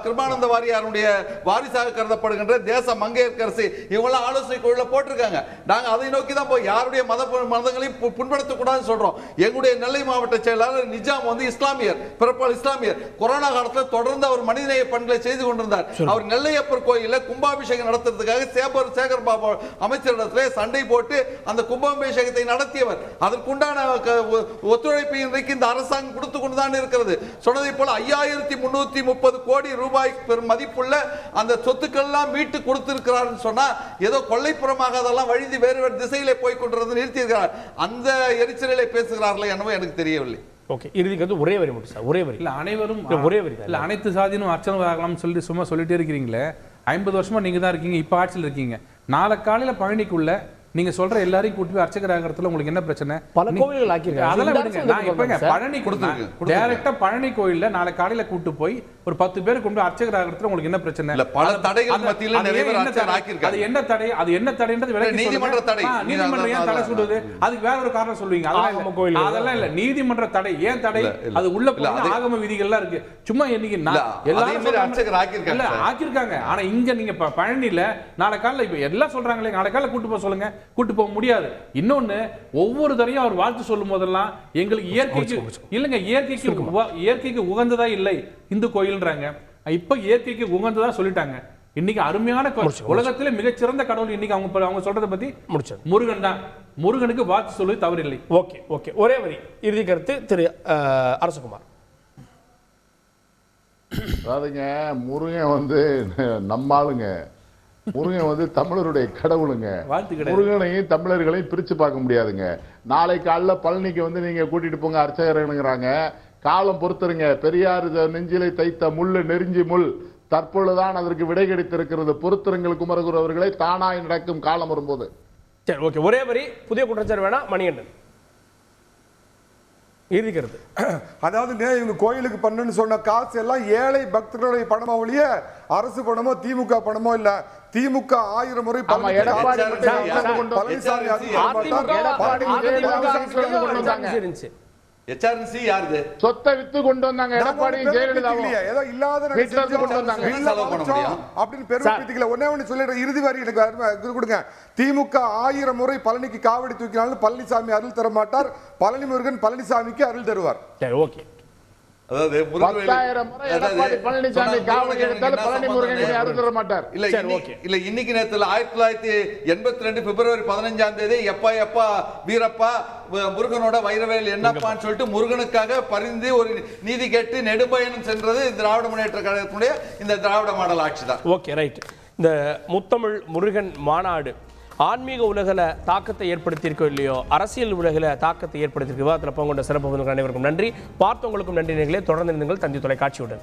Speaker 5: கிருபானந்த வாரியாருடைய வாரிசாக கருதப்படுகின்ற தேச மங்கையர்கரசி இவங்களாம் ஆலோசனைக்குள்ள போட்டிருக்காங்க. நாங்க அதை நோக்கி தான் போய் யாருடைய மதங்களையும் புண்படுத்தக்கூடாதுன்னு சொல்றோம். எங்களுடைய நெல்லை மாவட்ட செயலாளர் நிஜாம் வந்து இஸ்லாமியர், பிறப்பால் இஸ்லாமியர். கொரோனா காலத்தில் தொடர்ந்து அவர் மனிதநேய பணிகளை செய்து கொண்டிருந்தார். அவர் நெல்லையப்பர் கோயிலில் கும்பாபிஷேகம் நடத்துறதுக்காக சேகர் பாபு அமைச்சரிடத்திலே சண்டை போட்டு அந்த கும்பாபிஷேகத்தை நடத்தியவர். அதற்குண்டான ஒத்துழைப்பு இன்றைக்கு இந்த அரசாங்கம் கொடுத்து கொண்டுதான் இருக்கிறது. சொன்னதை போல 5330 கோடி ரூபாய் பெரும் மதிப்புள்ள அந்த சொத்துக்கள் எல்லாம் மீட்டு கொடுத்திருக்கிறார் சொன்னா ஏதோ கொள்ளைப்புறமாக அதெல்லாம் வழிந்து வேறு வேறு திசையிலே போய் கொண்டிருந்தது நிறுத்தியிருக்கிறார். அந்த எரிச்சலை பேசுகிறார்களே என்னவோ எனக்கு தெரியவில்லை.
Speaker 1: ஓகே, இறுதிக்கு வந்து ஒரே வரி மட்டும் சார், ஒரே வரி.
Speaker 2: இல்ல அனைவரும்
Speaker 1: ஒரே வரி
Speaker 2: இல்ல அனைத்து சாதியினும் அர்ச்சனை ஆகலாம்னு சொல்லிட்டு சும்மா சொல்லிட்டே இருக்கிறீங்களே. 50 வருஷமா நீங்க தான் இருக்கீங்க, இப்ப ஆட்சியில் இருக்கீங்க. நாளை காலையில பழனிக்குள்ள நீங்க சொல்ற எல்லாரையும் கூட்டி போய் அர்ச்சகர் ஆகிறதுல உங்களுக்கு என்ன பிரச்சனை?
Speaker 1: பல கோவில்கள் ஆக்கியிருக்காங்க.
Speaker 2: அதெல்லாம் விடுங்க. நான் இப்பங்க பழனி கொடுத்துருக்கேன். டைரக்டா பழனி கோயில்ல நாளை காலையில கூட்டு போய் ஒரு 10 பேர் கொண்டு அர்ச்சகர் ஆகிறதுல உங்களுக்கு என்ன பிரச்சனை?
Speaker 5: இல்ல பல தடைகள் மத்தியில நிறைய பேர் அர்ச்சகர் ஆக்கியிருக்காங்க.
Speaker 2: அது என்ன தடை? அது என்ன தடைன்றது விளக்கி
Speaker 5: நீதிமன்ற தடை.
Speaker 2: நீதிமன்றம் ஏன் தடை சொல்லுது? அதுக்கு வேற ஒரு காரணம் சொல்லுவீங்க. அதெல்லாம் இல்ல. நீதிமன்ற தடை ஏன் தடை? அது உள்ள போய் ஆகம விதிகள்லாம் இருக்கு. சும்மா என்னைக்கு எல்லாரும்
Speaker 5: அர்ச்சகர் ஆக்கியிருக்காங்க.
Speaker 2: இல்ல ஆக்கியிருக்காங்க. ஆனா இங்க நீங்க பழனில நாளை காலையில இப்ப எல்லாம் சொல்றாங்களே, நாளை காலையில கூட்டு போக சொல்லுங்க. கூட்டு போக முடியாது. இன்னொன்னு, ஒவ்வொரு தரையும் அவர் வாழ்த்து சொல்லும் போதெல்லாம் எங்களுக்கு இயற்கைக்கு இல்லைங்க, இயற்கைக்கு உகந்ததா இல்லை இந்து கோயில்ன்றாங்க. இப்ப இயற்கைக்கு உகந்ததா சொல்லிட்டாங்க. இன்னைக்கு அருமையான உலகத்திலே மிகச்சிறந்த கடவுள் இன்னைக்கு அவங்க சொல்றதை பத்தி முருகன் தான். முருகனுக்கு வாழ்த்து சொல்வது தவறில்லை.
Speaker 1: ஓகே, ஒரே வரி இறுதி கருத்து திரு அரசகுமார்.
Speaker 3: அதாவதுங்க, முருகன் வந்து நம்மாளுங்க, முருகன் வந்து தமிழருடைய கடவுளுங்க. முருகனையும் தமிழர்களையும் பிரிச்சு பார்க்க முடியாதுங்க. நாளை காலைல பழனிக்கு வந்து நீங்க கூட்டிட்டு போங்க அர்ச்சகருங்கிறாங்க. காலம் பொறுத்துருங்க. பெரியார் நெஞ்சிலை தைத்த முள்ளு நெருஞ்சி முள், தற்பொழுதுதான் அதற்கு விடை கிடைத்திருக்கிறது. பொறுத்திருங்கள் குமரகுரு அவர்களை, தானாய் நடக்கும் காலம் வரும்போது.
Speaker 1: சரி, ஓகே, ஒரே வரி. புதிய குற்றச்சாட்டு வேணா மணிகண்டன் இருக்கிறது.
Speaker 4: அதாவது இவங்க கோயிலுக்கு பண்ணுன்னு சொன்ன காசு எல்லாம் ஏழை பக்தர்களுடைய பணமோ ஒழிய அரசு பணமோ திமுக பணமோ இல்ல. திமுக 1000 முறை பழனிசாமி
Speaker 3: HRNC யாருது? சொத்தை வித்து கொண்டு வந்தாங்க. எடப்பாடியும் ஜெயலலிதாவும் ஏதோ இல்லாத அப்படின்னு பெருமைப்படுத்திக்கல. ஒண்ணே சொல்லிடுறேன், இறுதி வரி எனக்கு கொடுங்க. திமுக 1000 முறை பழனிக்கு காவடி தூக்கினாலும் பழனிசாமி அருள் தர மாட்டார். பழனி முருகன் பழனிசாமிக்கு அருள் தருவார்.
Speaker 1: ஓகே,
Speaker 5: அதாவது 10,000 முறை எடப்பாடி பழனிசாமி காவடி எடுத்தாலும் பழனி முருகன் அருள் தர மாட்டார். இல்ல இன்னைக்கு நேரத்துல 1982 பிப்ரவரி 15ஆம் தேதி எப்பா வீரப்பா முருகனோட வைரவேல் என்னப்பான்னு சொல்லிட்டு முருகனுக்காக பரிந்து ஒரு நீதி கேட்டு நெடும்பயணம் சென்றது திராவிட முன்னேற்ற கழகத்தினுடைய இந்த திராவிட மாடல் ஆட்சி தான்.
Speaker 1: Okay, right. இந்த முத்தமிழ் முருகன் மாநாடு ஆன்மீக உலகில் தாக்கத்தை ஏற்படுத்தியிருக்கோ இல்லையோ, அரசியல் உலகில் தாக்கத்தை ஏற்படுத்தியிருக்க விவாதத்தில் பங்குண்ட சிறப்பு அனைவருக்கும் நன்றி. பார்த்தவங்களுக்கும் நன்றி. தொடர்ந்து இருந்தீர்கள் தந்தி தொலைக்காட்சியுடன்.